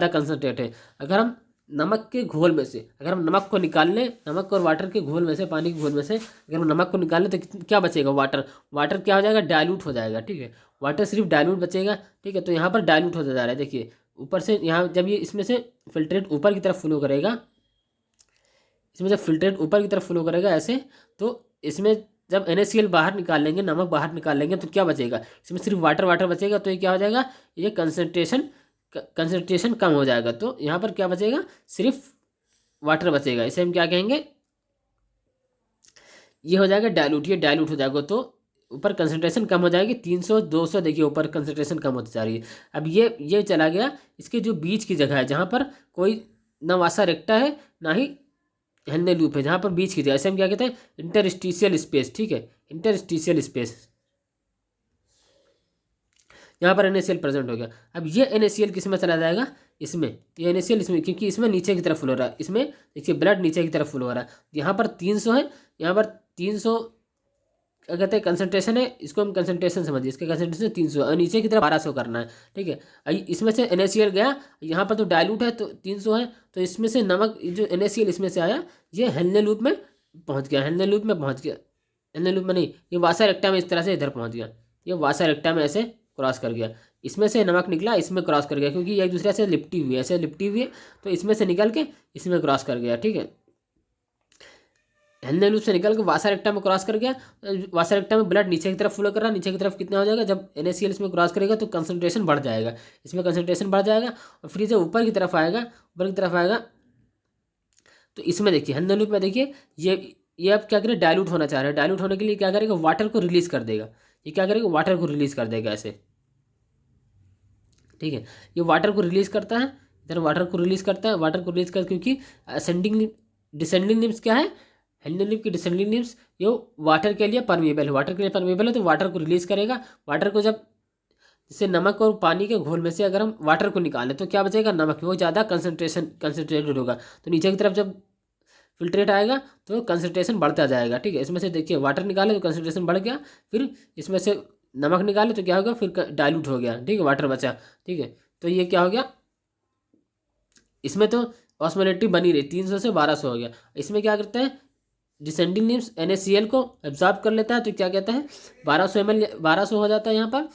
कंसनट्रेट है। अगर हम नमक के घोल में से, अगर हम नमक को निकाल लें, नमक और वाटर के घोल में से, पानी के घोल में से अगर हम नमक को निकाल लें तो क्या बचेगा, वाटर क्या हो जाएगा, डाइल्यूट हो जाएगा, ठीक है। वाटर सिर्फ डाइल्यूट बचेगा, ठीक है। तो यहाँ पर डाइल्यूट होता जा रहा है, देखिए ऊपर से यहाँ जब ये इसमें से फिल्ट्रेट ऊपर की तरफ फ्लो करेगा, इसमें जब फिल्ट्रेट ऊपर की तरफ फ्लो करेगा ऐसे, तो इसमें जब NaCl बाहर निकाल लेंगे, नमक बाहर निकाल लेंगे, तो क्या बचेगा, इसमें सिर्फ वाटर वाटर बचेगा। तो ये क्या हो जाएगा, ये कंसनट्रेशन कम हो जाएगा। तो यहाँ पर क्या बचेगा, सिर्फ वाटर बचेगा। इसे हम क्या कहेंगे, ये हो जाएगा डाइल्यूट, ये डाइल्यूट हो जाएगा। तो ऊपर कंसंट्रेशन कम हो जाएगी, 300 200, देखिए ऊपर कंसंट्रेशन कम होती जा रही है। अब ये चला गया इसके जो बीच की जगह है, जहाँ पर कोई ना वासा रेक्टा है ना ही हेल्ने लूप है, जहाँ पर बीच की जगह, ऐसे हम क्या कहते हैं, इंटरस्टिशियल स्पेस। ठीक है, इंटरस्टिशियल स्पेस, यहाँ पर NaCl प्रेजेंट हो गया। अब ये NaCl किस में चला जाएगा, इसमें, ये NaCl इसमें, क्योंकि इसमें नीचे की तरफ फ्लो हो रहा है, इसमें देखिए ब्लड नीचे की तरफ फ्लो हो रहा है। यहाँ पर 300 है, यहाँ पर 300 क्या कहते हैं कंसंट्रेशन है, इसको हम कंसंट्रेशन समझिए, इसके कंसंट्रेशन 300 और नीचे की तरफ 1200 करना है। ठीक है, इसमें से NaCl गया, यहाँ पर तो डाइल्यूट है तो 300 है, तो इसमें से नमक जो NaCl इसमें से आया, ये हेल्ने लूप में पहुँच गया, हेल्ने लूप में पहुँच गया, हेल्ने लूप में नहीं, ये वासा रेक्टा में इस तरह से इधर पहुँच गया, ये वासा रेक्टा में ऐसे क्रॉस कर गया, इसमें से नमक निकला, इसमें क्रॉस कर गया, क्योंकि ये एक दूसरे से लिपटी हुई है, ऐसे लिपटी हुई है, तो इसमें से निकल के इसमें क्रॉस कर गया। ठीक है, हेल्ने लूप से निकल के वासा रेक्टा में क्रॉस कर गया। वासा रेक्टा में ब्लड नीचे की तरफ फ्लो कर रहा है, नीचे की तरफ कितना हो जाएगा, जब NaCl इसमें क्रॉस करेगा तो कंसंट्रेशन बढ़ जाएगा, इसमें कंसंट्रेशन बढ़ जाएगा, और फिर जब ऊपर की तरफ आएगा, ऊपर की तरफ आएगा, तो इसमें देखिए हेल्ने लूप में देखिए ये अब क्या करें, डाइल्यूट होना चाह रहा है, डाइल्यूट होने के लिए क्या करेगा, वाटर को रिलीज कर देगा, ये क्या करेगा, वाटर को रिलीज कर देगा ऐसे। ठीक है, ये वाटर को रिलीज करता है, इधर वाटर को रिलीज करता है, वाटर को रिलीज कर, क्योंकि असेंडिंग डिसेंडिंग लिम्स क्या है, हेल्ने लूप की डिसेंडिंग लिम्स ये वाटर के लिए परमेबल है, वाटर के लिए परमेबल है, तो वाटर को रिलीज करेगा। वाटर को जब, जैसे नमक और पानी के घोल में से अगर हम वाटर को निकालें तो क्या बचेगा, नमक, वो ज़्यादा कंसनट्रेटेड होगा, तो नीचे की तरफ जब फिल्ट्रेट आएगा तो कंसनट्रेशन बढ़ता जाएगा। ठीक है, इसमें से देखिए वाटर निकाले तो कंसनट्रेशन बढ़ गया, फिर इसमें से नमक निकाले तो क्या होगा, फिर डाइल्यूट हो गया। ठीक है, वाटर बचा। ठीक है, तो ये क्या हो गया, इसमें तो ऑस्मोलेटिव बनी रही, 300 से 1200 हो गया। इसमें क्या करते हैं, डिसेंडिंग लिम्स NaCl को एब्जॉर्ब कर लेता है, तो क्या कहता है 1200 ml, 1200 हो जाता है यहाँ पर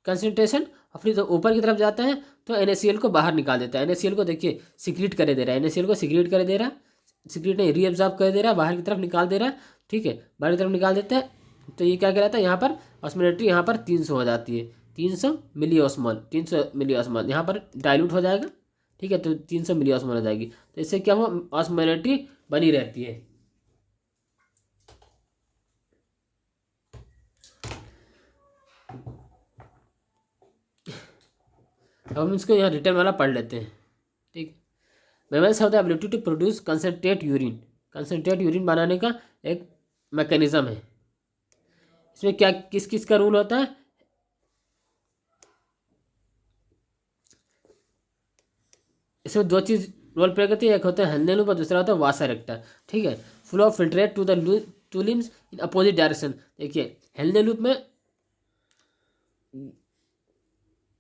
कंसनट्रेशन, और फिर जब ऊपर की तरफ जाता है तो NaCl को बाहर निकाल देता है। NaCl को देखिए सिक्रीट करे दे रहा है, NaCl को सिक्रीट करे दे रहा है, सिक्रीट नहीं, रीअब्जॉर्ब कर दे रहा है, बाहर की तरफ निकाल दे रहा है। ठीक है, बाहर की तरफ निकाल देता है, तो ये क्या कहलाता है, यहाँ पर ऑस्मोलेटिव यहाँ पर 300 हो जाती है, 300 मिली ऑस्मोल, 300 मिली ऑस्मोल यहाँ पर डाइल्यूट हो जाएगा। ठीक है, तो 300 मिली ऑस्मोल हो जाएगी, तो इससे क्या हुआ, ऑस्मोलेटिव बनी रहती है। अब हम इसको यहाँ रिटर्न वाला पढ़ लेते हैं। ठीक, mammals have the ability to produce concentrate urine, concentrate urine बनाने का एक मैकेनिज्म है। इसमें क्या किस किस का रूल होता है, इसमें दो चीज़ रोल प्ले करती है, एक होता है हेल्ने लूप और दूसरा होता है वासा रेक्टा। ठीक है, flow of filtrate to the two limbs in opposite direction. देखिए हेल्ने लूप में,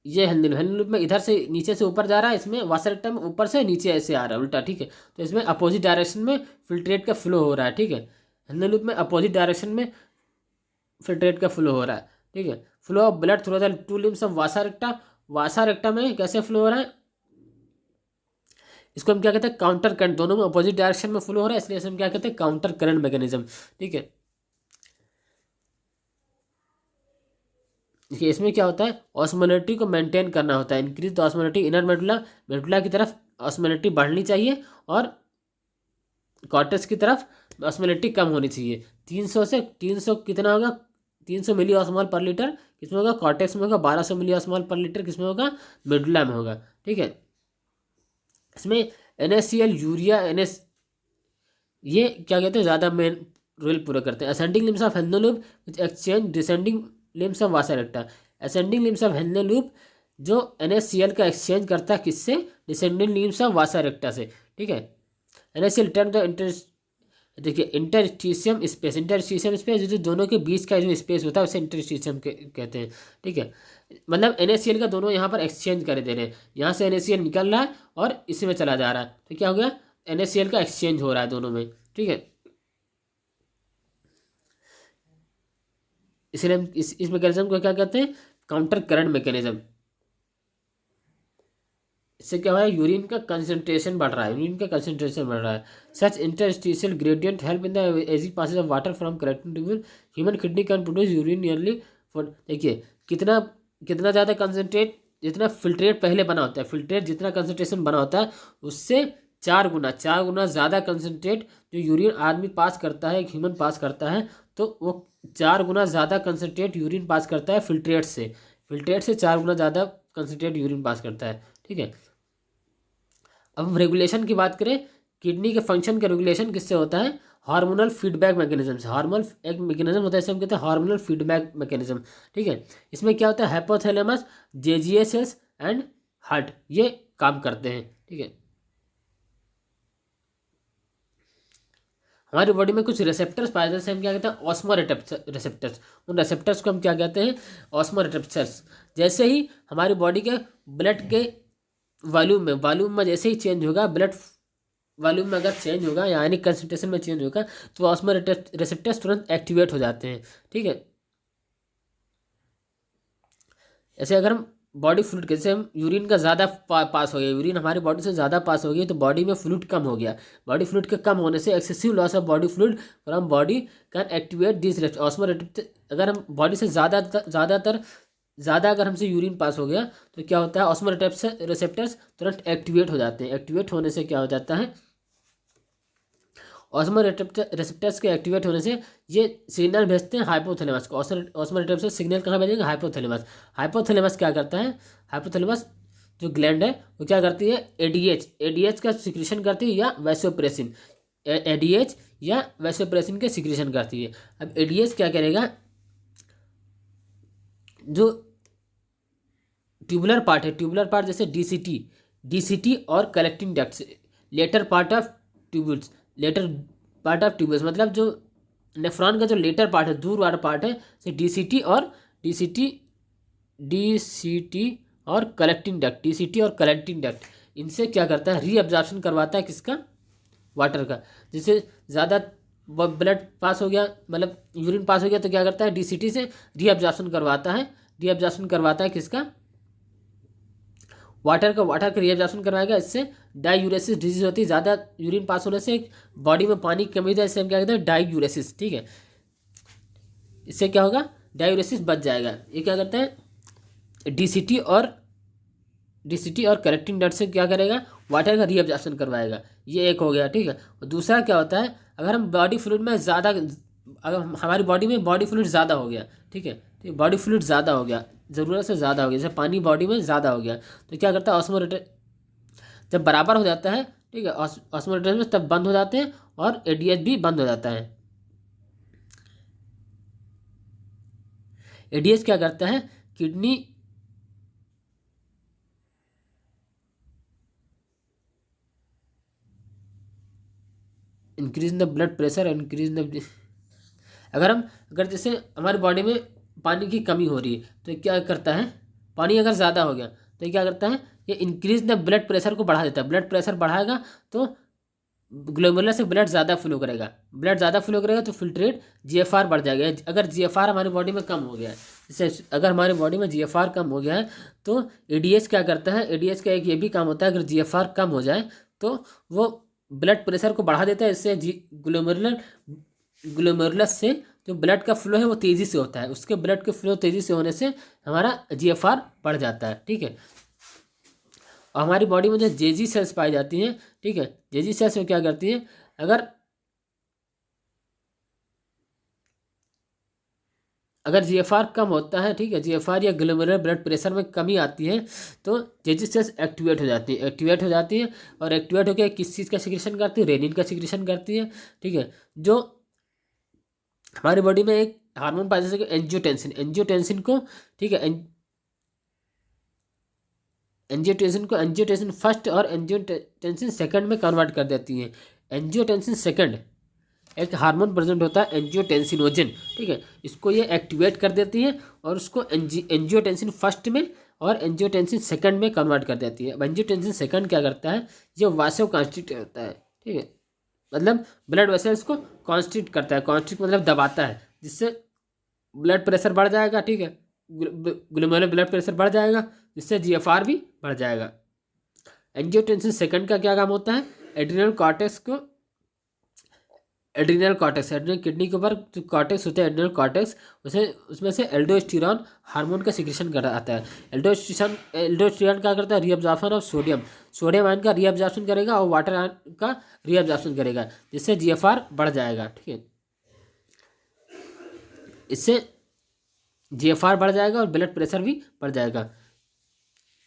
ये हेल्ने लूप में इधर से नीचे से ऊपर जा रहा है, इसमें वासा रेक्टा में ऊपर से नीचे ऐसे आ रहा है उल्टा। ठीक है, तो इसमें अपोजिट डायरेक्शन में फिल्ट्रेट का फ्लो हो रहा है। ठीक है, हेल्ने लूप में अपोजिट डायरेक्शन में फिल्ट्रेट का फ्लो हो रहा है। ठीक है, flow of blood through the two limbs of vasa recta, vasa रेक्टा में कैसे फ्लो हो रहा है, इसको हम क्या कहते हैं, काउंटर करंट, दोनों में अपोजिट डायरेक्शन में फ्लो हो रहा है, इसलिए हम क्या कहते हैं, काउंटर करंट मैकेनिज्म। ठीक है, देखिए इसमें क्या होता है, ऑस्मोलेटिव को मेंटेन करना होता है, increase the osmolality inner medulla, medulla की तरफ ऑस्मोलेटिव बढ़नी चाहिए और कॉर्टेक्स की तरफ ऑस्मोलेटिव कम होनी चाहिए। 300 से 300 कितना होगा, 300 मिली ऑस्मोल पर लीटर किसमें होगा, कॉर्टेक्स में होगा, 1200 मिली ऑस्मोल पर लीटर किसमें होगा, मेडुला में होगा। ठीक है, इसमें NaCl, यूरिया, ये क्या कहते हैं, ज़्यादा मेन रोल पूरा करते हैं। असेंडिंग लिम्स ऑफ हेल्ने loop which exchange descending limbs of vasa recta, ascending limbs of हेल्ने लूप जो NaCl का एक्सचेंज करता है किससे, descending limbs of vasa recta से। ठीक है, NaCl टर्न द देखिए इंटरस्टिशियम स्पेस, इंटरस्टिशियम स्पेस जो दोनों के बीच का जो स्पेस होता है उसे इंटरस्टिशियम कहते हैं। ठीक है, मतलब NaCl का दोनों यहाँ पर एक्सचेंज कर दे रहे हैं, यहाँ से NaCl निकल रहा है और इसमें चला जा रहा है, तो क्या हो गया, NaCl का एक्सचेंज हो रहा है दोनों में। ठीक है, इसलिए हम इस मैकेनिज्म को क्या कहते हैं, काउंटर करंट मैकेनिज्म। इससे क्या हो रहा है, यूरिन का कंसंट्रेशन बढ़ रहा है, यूरिन का कंसंट्रेशन बढ़ रहा है। Such interstitial gradient help in the easy passage of water from collecting tubule. Human kidney can produce urine nearly four, देखिए कितना कितना ज़्यादा कंसनट्रेट, जितना फिल्ट्रेट पहले बना होता है, फिल्ट्रेट जितना कंसनट्रेशन बना होता है उससे 4 गुना ज़्यादा कंसनट्रेट जो यूरिन आदमी पास करता है, एक ह्यूमन पास करता है, तो वो 4 गुना ज़्यादा कंसनट्रेट यूरिन पास करता है फिल्ट्रेट से, फिल्ट्रेट से 4 गुना ज़्यादा कंसनट्रेट यूरिन पास करता है। ठीक है, अब हम रेगुलेशन की बात करें, किडनी के फंक्शन का रेगुलेशन किससे होता है, हार्मोनल फीडबैक मैकेनिज्म से। हार्मोनल एक मैकेनिज्म होता है, इसे हम कहते हैं हार्मोनल फीडबैक मैकेनिज्म। ठीक है, इसमें क्या होता है, hypothalamus, JGA cells and heart ये काम करते हैं। ठीक है, हमारी बॉडी में कुछ रिसेप्टर्स पाए जाते हैं, हम क्या कहते हैं, ऑस्मो रिसेप्टर्स। उन रिसेप्टर्स को हम क्या कहते हैं, ऑस्मो रिसेप्टर्स। जैसे ही हमारी बॉडी के ब्लड के वॉल्यूम में जैसे ही चेंज होगा, ब्लड वॉल्यूम में अगर चेंज होगा, यानी कंसंट्रेशन में चेंज होगा, तो ऑस्मो रिसेप्टर्स तुरंत एक्टिवेट हो जाते हैं। ठीक है, ऐसे अगर हम बॉडी फ्लूइड, जैसे हम यूरिन का ज़्यादा पास हो गया, यूरिन हमारी बॉडी से ज़्यादा पास हो गई, तो बॉडी में फ्लूइड कम हो गया। बॉडी फ्लूइड के कम होने से excessive loss of body fluid from body can activate this osmo. अगर हम बॉडी से ज़्यादा अगर हमसे यूरिन पास हो गया, तो क्या होता है, ऑस्मो रिसेप्टर्स तुरंत एक्टिवेट हो जाते हैं। एक्टिवेट होने से क्या हो जाता है, ऑस्मो रिसेप्टर्स के एक्टिवेट होने से ये सिग्नल भेजते हैं हाइपोथैलेमस को। ऑस्मो रिसेप्टर्स सिग्नल कहाँ भेजेंगे, हाइपोथैलेमस। हाइपोथैलेमस क्या करता है, हाइपोथैलेमस जो ग्लैंड है वो क्या करती है, एडीएच का सिक्रीशन करती है, या वैसोप्रेसिन, एडीएच या वैसोप्रेसिन के सिक्रीशन करती है। अब एडीएच क्या करेगा, जो ट्यूबुलर पार्ट है, ट्यूबुलर पार्ट जैसे डीसीटी और collecting ducts, later part of tubules, later part of tubules मतलब जो नेफ्रॉन का जो लेटर पार्ट है, दूर वाला पार्ट है, जैसे डीसीटी और कलेक्टिंग डक्ट, इनसे क्या करता है, रीअब्जॉर्प्शन करवाता है किसका, वाटर का। जिससे ज़्यादा ब्लड पास हो गया, मतलब यूरिन पास हो गया, तो क्या करता है, डीसीटी से रीअब्जॉर्प्शन करवाता है किसका, वाटर का रीअब्जॉर्प्शन करवाएगा। इससे डाईयूरेसिस डिजीज होती है, ज़्यादा यूरिन पास होने से बॉडी में पानी की कमी होती है, इससे हम क्या कहते हैं, डाईयूरेसिस। ठीक है, इससे क्या होगा, डाईयूरेसिस बच जाएगा। ये क्या करते हैं, डीसीटी और कलेक्टिंग डक्ट से क्या करेगा, वाटर का रीअब्जॉर्प्शन करवाएगा। ये एक हो गया। ठीक है, और दूसरा क्या होता है, अगर हम बॉडी फ्लूइड में ज़्यादा, अगर हमारी बॉडी में बॉडी फ्लूइड ज़्यादा हो गया, ठीक है, तो बॉडी फ्लूइड ज़्यादा हो गया, ज़रूरत से ज़्यादा हो गया, जैसे पानी बॉडी में ज़्यादा हो गया, तो क्या करता है, ऑस्मोरेटर जब बराबर हो जाता है, ठीक है, ऑस्मोरेटर में तब बंद हो जाते हैं, और एडीएच भी बंद हो जाता है। एडीएच क्या करता है, kidney increase in the blood pressure, increase in the, अगर जैसे हमारी बॉडी में पानी की कमी हो रही है, तो क्या करता है, पानी अगर ज़्यादा हो गया, तो क्या करता है, ये इंक्रीज द ब्लड प्रेशर को बढ़ा देता है। ब्लड प्रेशर बढ़ाएगा तो ग्लोमेरुलर से ब्लड ज़्यादा फ्लो करेगा, तो फिल्ट्रेट जीएफआर बढ़ जाएगा। अगर जीएफआर हमारी बॉडी में कम हो गया है, जैसे अगर हमारी बॉडी में जीएफआर कम हो गया है, तो एडीएच क्या करता है, एडीएच का एक ये भी काम होता है, अगर जीएफआर कम हो जाए तो वो ब्लड प्रेशर को बढ़ा देता है। इससे ग्लोमेरुलस से जो ब्लड का फ्लो है वो तेज़ी से होता है, उसके ब्लड के फ्लो तेज़ी से होने से हमारा जीएफआर बढ़ जाता है। ठीक है, और हमारी बॉडी में जो जेजी सेल्स पाई जाती हैं, ठीक है, जेजी सेल्स में क्या करती हैं, अगर जीएफआर कम होता है, ठीक है, जीएफआर या ग्लोमेरुलर ब्लड प्रेशर में कमी आती है, तो जेजी सेल्स एक्टिवेट हो जाती है, और एक्टिवेट होकर किस चीज़ का सिक्रेशन करती है, रेनिन का सिक्रेशन करती है। ठीक है, जो हमारी बॉडी में एक हार्मोन पाया जाता है एंजियोटेंसिन को, ठीक है, एंजियोटेंसिन फर्स्ट और एंजियोटेंसिन सेकंड में कन्वर्ट कर देती है। एंजियोटेंसिन सेकंड एक हार्मोन प्रेजेंट होता है एंजियोटेंसिनोजन, ठीक है, इसको ये एक्टिवेट कर देती है, और उसको एंजियोटेंसिन फर्स्ट में और एंजियोटेंसिन सेकंड में कन्वर्ट कर देती है। अब एंजियोटेंसिन सेकंड क्या करता है, ये वासो कॉन्स्ट्रिक्ट होता है। ठीक है, मतलब ब्लड वेसल्स को कॉन्स्ट्रिक्ट करता है, कॉन्स्ट्रिक्ट मतलब दबाता है, जिससे ब्लड प्रेशर बढ़ जाएगा। ठीक है, ग्लोमेरुलर ब्लड प्रेशर बढ़ जाएगा, जिससे जीएफआर भी बढ़ जाएगा। एंजियोटेंसिन सेकंड का क्या काम होता है, एड्रिनल कॉर्टेक्स को, एड्रिनल किडनी के ऊपर जो कॉर्टेक्स होता है एड्रिनल कॉर्टेक्स, उसे उसमें से एल्डोस्टेरॉन हार्मोन का सिक्रेशन कर आता है। एल्डोस्टेरॉन क्या करता है, reabsorption of sodium, sodium ion का रीअब्जॉर्प्शन करेगा और वाटर आयन का रीअब्जॉर्प्शन करेगा, जिससे जीएफआर बढ़ जाएगा। ठीक है, इससे जीएफआर बढ़ जाएगा और ब्लड प्रेशर भी बढ़ जाएगा।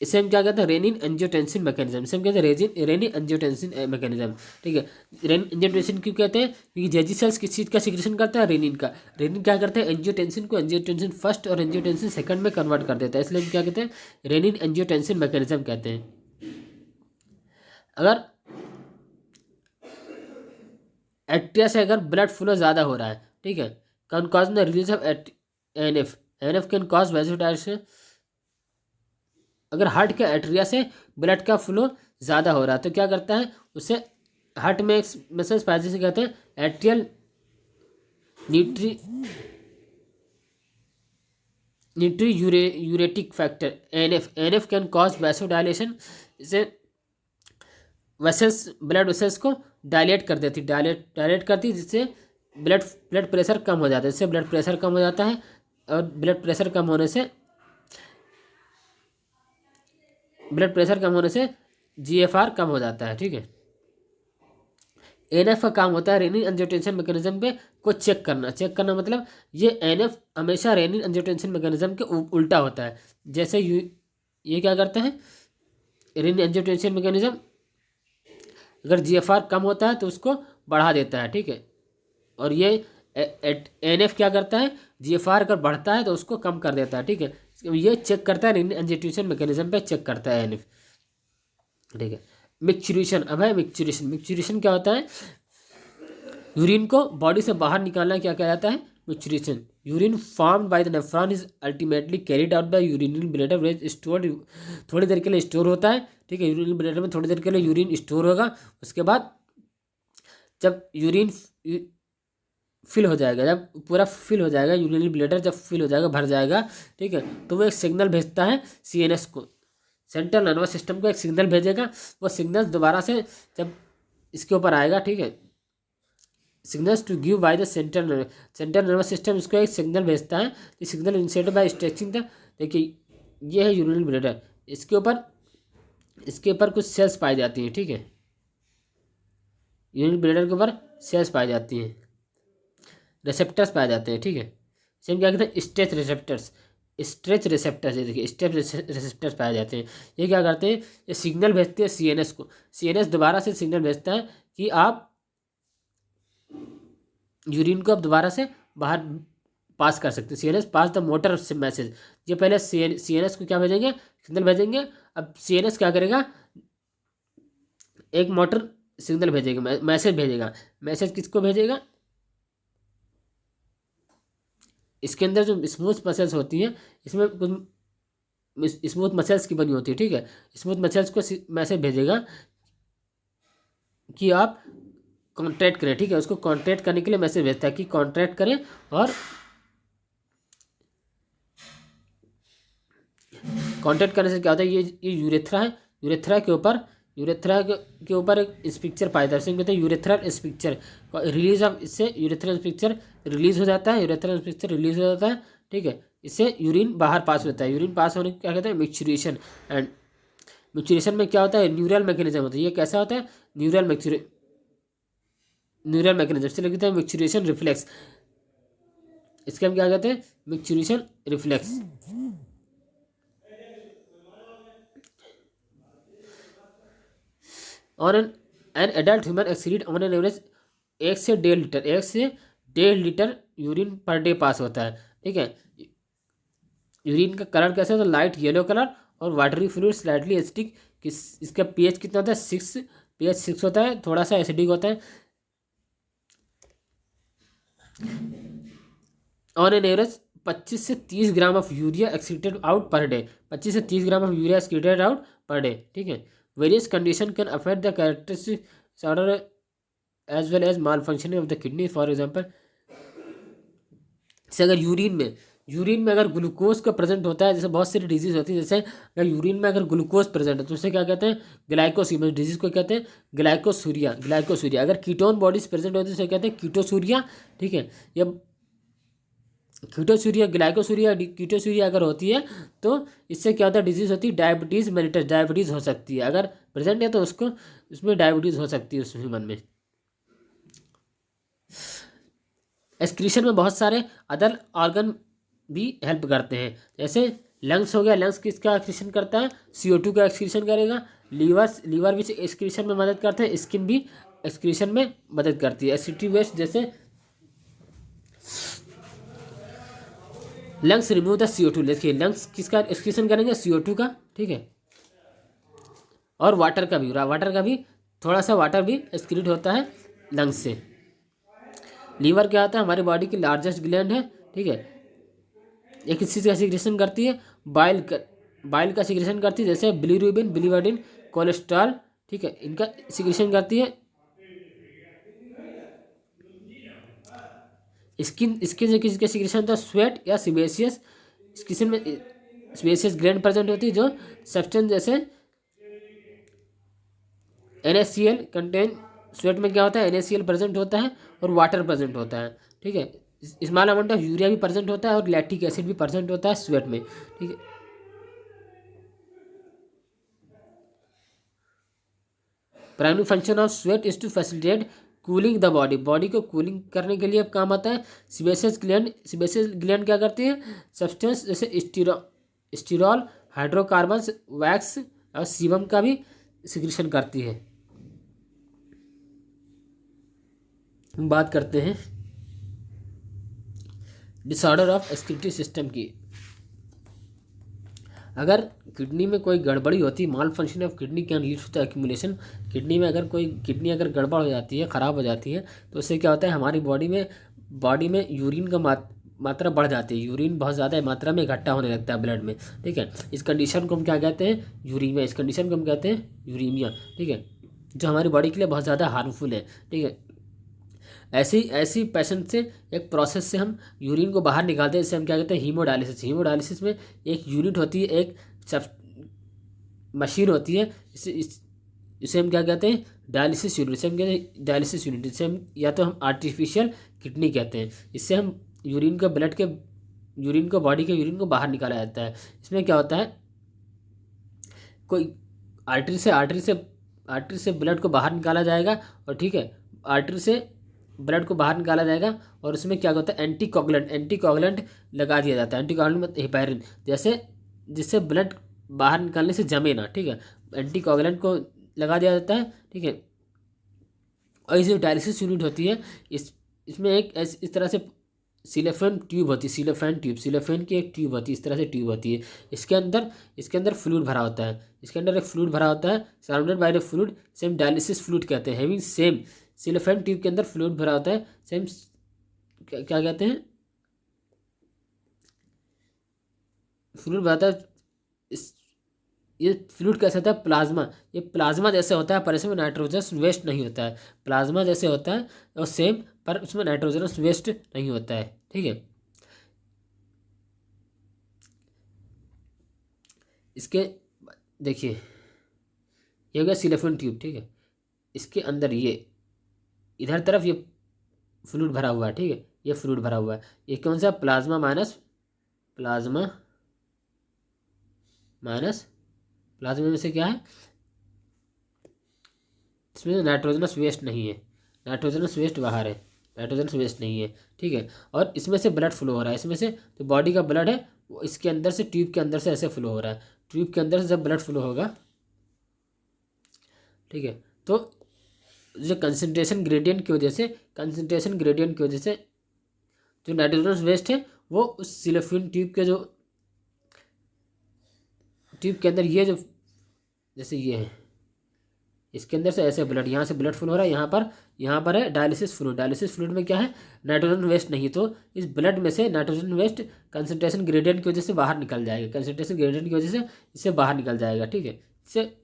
इसे हम क्या कहते हैं, रेनिन एंजियोटेंसिन मैकेनिज्म, इसे हम कहते हैं रेनिन एंजियोटेंसिन मैकेनिज्म। ठीक है, रेनिन एंजियोटेंसिन क्यों कहते हैं, क्योंकि जेजी सेल्स किस चीज़ का सिक्रेशन करता है, रेनिन का। रेनिन क्या करता है, एंजियोटेंसिन को एंजियोटेंसिन फर्स्ट और एंजियोटेंसिन सेकंड में कन्वर्ट कर देता है, इसलिए हम क्या कहते हैं, रेनिन एंजियोटेंसिन मैकेनिज्म कहते हैं। अगर एट्रिया से अगर ब्लड फ्लो ज़्यादा हो रहा है, ठीक है, can cause the release of NF, ANF can cause vasodilation. अगर हार्ट के एट्रिया से ब्लड का फ्लो ज़्यादा हो रहा है तो क्या करता है, उससे हार्ट में एक मसल्स पाए जिसे कहते हैं atrial natriuretic factor, ANF. ANF can cause vasodilation, इसे वेसल्स, ब्लड वेसल्स को डायलेट कर देती, डायलेट करती, जिससे ब्लड प्रेशर कम हो जाता है, जिससे ब्लड प्रेशर कम हो जाता है, और ब्लड प्रेशर कम होने से जीएफआर कम हो जाता है। ठीक है, एनएफ का काम होता है रेनिन एंजियोटेंसिन मैकेनिज्म पे को चेक करना मतलब ये एनएफ हमेशा रेनिन एंजियोटेंसिन मैकेनिज्म के उल्टा होता है। जैसे ये क्या करते हैं, रेनिन एंजियोटेंसिन मैकेनिज्म अगर जीएफआर कम होता है तो उसको बढ़ा देता है। ठीक है, और ये एनएफ क्या करता है, जीएफआर अगर बढ़ता है तो उसको कम कर देता है। ठीक है, ये चेक करता है, रेनिन एंजियोटेंसिन मैकेनिज्म पे चेक करता है एनएफ। ठीक है, मिक्सचुरेशन। अब है मिक्सचुरेशन क्या होता है, यूरिन को बॉडी से बाहर निकालना क्या कहलाता है, micturition. Urine formed by the nephron is ultimately carried out by urinal bladder where stored, थोड़ी देर के लिए स्टोर होता है। ठीक है, यूरिनल ब्लैडर में थोड़ी देर के लिए यूरिन स्टोर होगा, उसके बाद जब यूरिन फिल हो जाएगा, जब पूरा फिल हो जाएगा, यूरिनल ब्लैडर जब फिल हो जाएगा, भर जाएगा, ठीक है, तो वो एक सिग्नल भेजता है सीएनएस को, सेंट्रल नर्वस सिस्टम को एक सिग्नल भेजेगा। वो सिग्नल दोबारा से जब इसके ऊपर आएगा, ठीक है, signals to give by the central nervous system इसको एक सिग्नल भेजता है। ये signal initiated by stretching the, देखिए ये है यूरिनल ब्लैडर, इसके ऊपर कुछ सेल्स पाई जाती हैं। ठीक है, यूरिनल ब्लैडर के ऊपर सेल्स पाई जाती हैं, रिसेप्टर्स पाए जाते हैं। ठीक है, इसे हम क्या कहते हैं, स्ट्रेच रिसेप्टर्स। ये देखिए स्ट्रेच रिसेप्टर्स पाए जाते हैं। ये क्या करते हैं, ये सिग्नल भेजते हैं सीएनएस को, सीएनएस दोबारा से सिग्नल भेजता है कि आप यूरिन को अब दोबारा से बाहर पास कर सकते हैं। CNS pass the motor message. ये पहले सीएनएस को क्या भेजेंगे, सिग्नल भेजेंगे। अब सीएनएस क्या करेगा, एक मोटर सिग्नल भेजेगा, मैसेज भेजेगा। मैसेज किसको भेजेगा, इसके अंदर जो स्मूथ मसल्स होती हैं, इसमें कुछ स्मूथ मसल्स की बनी होती है। ठीक है, स्मूथ मसल्स को मैसेज भेजेगा कि आप कॉन्ट्रैक्ट करें। ठीक है, उसको कॉन्ट्रैक्ट करने के लिए मैसेज भेजता है कि कॉन्ट्रैक्ट करें, और कॉन्ट्रैक्ट करने से क्या होता है, ये यूरेथ्रा है, यूरेथ्रा के ऊपर एक स्पिक्चर पाया जाता है, इसे कहते हैं यूरेथ्रल स्पिक्चर। रिलीज ऑफ, इससे यूरेथ्रल स्पिक्चर रिलीज हो जाता है। ठीक है, इससे यूरिन बाहर पास होता है। यूरिन पास होने को क्या कहते हैं, मिक्सचुरेशन। एंड मिक्सचुरेशन में क्या होता है, न्यूरल मैकेनिज्म होता है। ये कैसा होता है, न्यूरल मैकेनिज्म, इसलिए कहते हैं मिक्सचुरेशन रिफ्लेक्स। इसके हम क्या कहते हैं, micturition reflex. On an adult human excrete on an average 1 से 1.5 litre urine per day pass होता है। ठीक है, यूरिन का कलर कैसा होता है, लाइट येलो कलर और वाटरी फ्लूइड स्लाइटली एसिडिक। इसका पीएच कितना होता है, 6, पीएच 6 होता है, थोड़ा सा एसिडिक होता है। ऑन एन एवरेज 25 से 30 gram of urea excreted out per day, 25 से 30 gram of urea excreted out per day. ठीक है, various condition can affect the characteristics order as well as malfunctioning of the kidney. For example, say अगर urine में urine में अगर glucose का present होता है, जैसे बहुत सारी डिजीज होती है, जैसे अगर यूरिन में अगर ग्लूकोज प्रेजेंट है तो उसे क्या कहते हैं, ग्लाइकोसीमिया डिजीज को कहते हैं ग्लाइकोसूरिया। ग्लाइकोसूरिया अगर कीटोन बॉडीज प्रेजेंट होती है उसे कहते हैं कीटोसूरिया। ठीक है, ये कीटोसूरिया ग्लाइकोसूरिया कीटोसूरिया अगर होती है तो इससे क्या होता है, डिजीज होती है डायबिटीज़ मेलिटस, डायबिटीज़ हो सकती है। अगर प्रेजेंट है तो उसको उसमें डायबिटीज़ हो सकती है उस ह्यूमन में। एक्सक्रीशन में बहुत सारे अदर ऑर्गन भी हेल्प करते हैं, जैसे लंग्स हो गया, लंग्स किसका एक्सक्रीशन करता है, CO2 का एक्सक्रीशन करेगा। लीवर भी एक्सक्रीशन में मदद करते हैं, स्किन भी एक्सक्रीशन में मदद करती है। एसिडिटी वेस्ट जैसे लंग्स रिमूव द CO2, देखिए लंग्स किसका एक्सक्रीशन करेंगे, CO2 का। ठीक है, और वाटर का भी थोड़ा सा वाटर भी एक्सक्रीट होता है लंग्स से। लीवर क्या होता है, हमारी बॉडी की लार्जेस्ट ग्लैंड है। ठीक है, एक इस चीज़ का सिक्रेशन करती है, बाइल का सिक्रेशन करती है, जैसे बिलीरुबिन, बिलीवर्डिन, कोलेस्ट्रॉल। ठीक है, इनका सिक्रेशन करती है। स्किन से किसी का सिक्रेशन होता है, स्वेट या सिबेशियस। स्किन में सिबेशियस ग्लैंड प्रेजेंट होती है जो सब्सटेंस जैसे NaCl कंटेन। स्वेट में क्या होता है, NaCl प्रेजेंट होता है और वाटर प्रेजेंट होता है। ठीक है, स्मॉल अमाउंट ऑफ यूरिया भी प्रेजेंट होता है और लैक्टिक एसिड भी प्रेजेंट होता है स्वेट में। ठीक है, primary function of sweat is to facilitate cooling the body को कूलिंग करने के लिए काम आता है। सिबेशियस ग्लैंड क्या करती है, सब्सटेंस जैसे स्टीरॉल, हाइड्रोकार्बन्स, वैक्स और सीबम का भी सिक्रेशन करती है। हम बात करते हैं डिसऑर्डर ऑफ एक्सक्रीटरी सिस्टम की। अगर किडनी में कोई गड़बड़ी होती है, malfunction of kidney can lead to the accumulation. Kidney में अगर कोई किडनी अगर गड़बड़ हो जाती है, ख़राब हो जाती है, तो उससे क्या होता है, हमारी बॉडी में यूरिन का मात्रा बढ़ जाती है। यूरिन बहुत ज़्यादा मात्रा में इकट्ठा होने लगता है ब्लड में। ठीक है, इस कंडीशन को हम क्या कहते हैं, यूरीमिया। इस कंडीशन को हम कहते हैं यूरीमिया। ठीक है, जो हमारी बॉडी के लिए बहुत ज़्यादा हार्मफुल है। ठीक है, ऐसी पेशेंट से एक प्रोसेस से हम यूरिन को बाहर निकालते हैं, जिसे हम क्या कहते हैं, हीमोडायलिसिस। हीमोडायलिसिस में एक यूनिट होती है, एक सब मशीन होती है, इसे हम क्या कहते हैं, डायलिसिस यूनिट। इसे हम कहते हैं डायलिसिस यूनिट। इसे हम या तो हम आर्टिफिशियल किडनी कहते हैं। इससे हम यूरिन को बॉडी के यूरिन को बाहर निकाला जाता है। इसमें क्या होता है, कोई आर्टरी से ब्लड को बाहर निकाला जाएगा। और ठीक है, आर्टरी से ब्लड को बाहर निकाला जाएगा और उसमें क्या होता है, एंटीकोगुलेंट लगा दिया जाता है। एंटीकोगुलेंट मतलब हेपारिन, जैसे जिससे ब्लड बाहर निकालने से जमे ना। ठीक है, एंटीकोगुलेंट को लगा दिया जाता है। ठीक है, और ये जो डायलिसिस यूनिट होती है, इसमें एक इस तरह से सिलोफेन की एक ट्यूब होती है, इस तरह से ट्यूब होती है। इसके अंदर फ्लूइड भरा होता है। इसके अंदर एक फ्लूइड भरा होता है, surrounded by the fluid, same dialysis fluid कहते हैं। हैविंग सेम सिलोफेन ट्यूब के अंदर फ्लूइड भरा होता है, सेम क्या कहते हैं, फ्लूइड भरा होता है। ये फ्लूइड कैसे होता है, प्लाज्मा। ये प्लाज्मा जैसे होता है पर इसमें नाइट्रोजनस वेस्ट नहीं होता है। प्लाज्मा जैसे होता है और सेम, पर उसमें नाइट्रोजनस वेस्ट नहीं होता है। ठीक है, इसके देखिए, ये हो गया सिलोफेन ट्यूब। ठीक है, इसके अंदर ये इधर तरफ ये फ्लूइड भरा हुआ है। ठीक है, ये फ्लूइड भरा हुआ है। ये कौन सा, प्लाज्मा में से क्या है, इसमें नाइट्रोजनस वेस्ट नहीं है, नाइट्रोजनस वेस्ट बाहर है, नाइट्रोजनस वेस्ट नहीं है। ठीक है, और इसमें से ब्लड फ्लो हो रहा है। इसमें से जो बॉडी का ब्लड है वो इसके अंदर से, ट्यूब के अंदर से ऐसे फ्लो हो रहा है। ट्यूब के अंदर से जब ब्लड फ्लो होगा, ठीक है, तो जो कंसंट्रेशन ग्रेडियंट की वजह से जो नाइट्रोजनस वेस्ट है वो उस सिलोफेन ट्यूब के अंदर, ये जो जैसे ये है, इसके अंदर से ऐसे ब्लड, यहाँ से ब्लड फ्लो हो रहा है, यहाँ पर है डायलिसिस फ्लूइड में क्या है, नाइट्रोजन वेस्ट नहीं। तो इस ब्लड में से नाइट्रोजन वेस्ट कंसंट्रेशन ग्रेडियंट की वजह से बाहर निकल जाएगा। इससे बाहर निकल जाएगा। ठीक है, इससे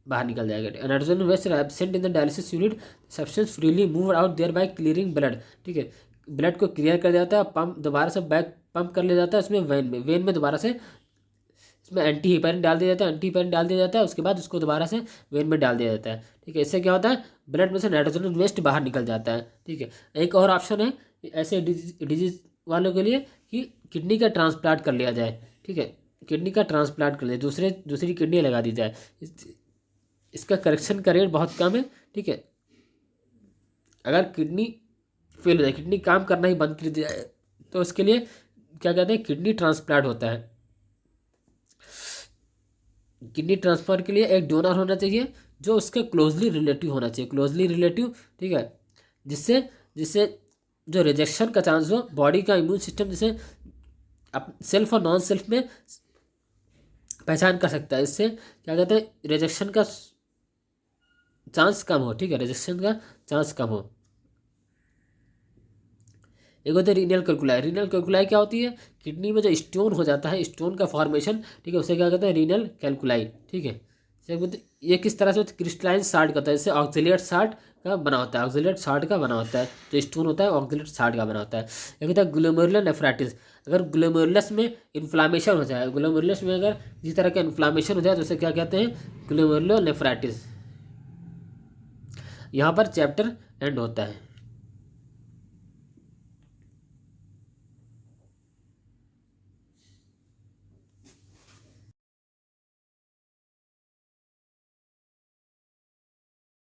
बाहर निकल जाएगा। Nitrogen waste absent in the dialysis unit, substance freely move out there by clearing blood. ठीक है, ब्लड को क्लियर कर दिया जाता है, पंप दोबारा से बैक पंप कर लिया जाता है उसमें वेन में दोबारा से इसमें एंटी हिपेरिन डाल दिया जाता है, एंटी हिपेरिन डाल दिया जाता है, उसके बाद उसको दोबारा से वेन में डाल दिया जाता है। ठीक है, इससे क्या होता है, ब्लड में से नाइट्रोजन वेस्ट बाहर निकल जाता है। ठीक है, एक और ऑप्शन है ऐसे डिजीज वालों के लिए कि किडनी का ट्रांसप्लांट कर लिया जाए। ठीक है, किडनी का ट्रांसप्लांट कर लिया, दूसरी किडनी लगा दी जाए। इसका करेक्शन का रेट बहुत कम है। ठीक है, अगर किडनी फेल हो जाए, किडनी काम करना ही बंद कर दिया जाए, तो उसके लिए क्या कहते हैं, किडनी ट्रांसप्लांट होता है। किडनी ट्रांसप्लांट के लिए एक डोनर होना चाहिए जो उसके क्लोजली रिलेटिव होना चाहिए, क्लोजली रिलेटिव। ठीक है, जिससे जिससे जो रिजेक्शन का चांस हो, बॉडी का इम्यून सिस्टम जिसे सेल्फ और नॉन सेल्फ में पहचान कर सकता है। इससे क्या कहते हैं, रिजेक्शन का चांस कम हो। ठीक है, रिजेक्शन का चांस कम हो। एक होता है रीनल कैल्कुलाई। रीनल कैल्कुलाई क्या होती है, किडनी में जो स्टोन हो जाता है, स्टोन का फॉर्मेशन। ठीक है, उसे क्या कहते हैं, रीनल कैल्कुलाई। ठीक है, ये किस तरह से क्रिस्टलाइन साल्ट का होता है, जैसे ऑक्जेलेट साल्ट का बना होता है, ऑक्जेलेट साल्ट का बना होता है, जो स्टोन होता है ऑक्जेलेट साल्ट का बना होता है। एक होता है ग्लोमेरुलर नेफ्राइटिस। अगर ग्लोमेरुलस में इन्फ्लामेशन हो जाए, ग्लोमेरुलस में अगर किसी तरह का इन्फ्लामेशन हो जाए तो उसे क्या कहते हैं, ग्लोमेरुलर नेफ्राइटिस। यहाँ पर चैप्टर एंड होता है।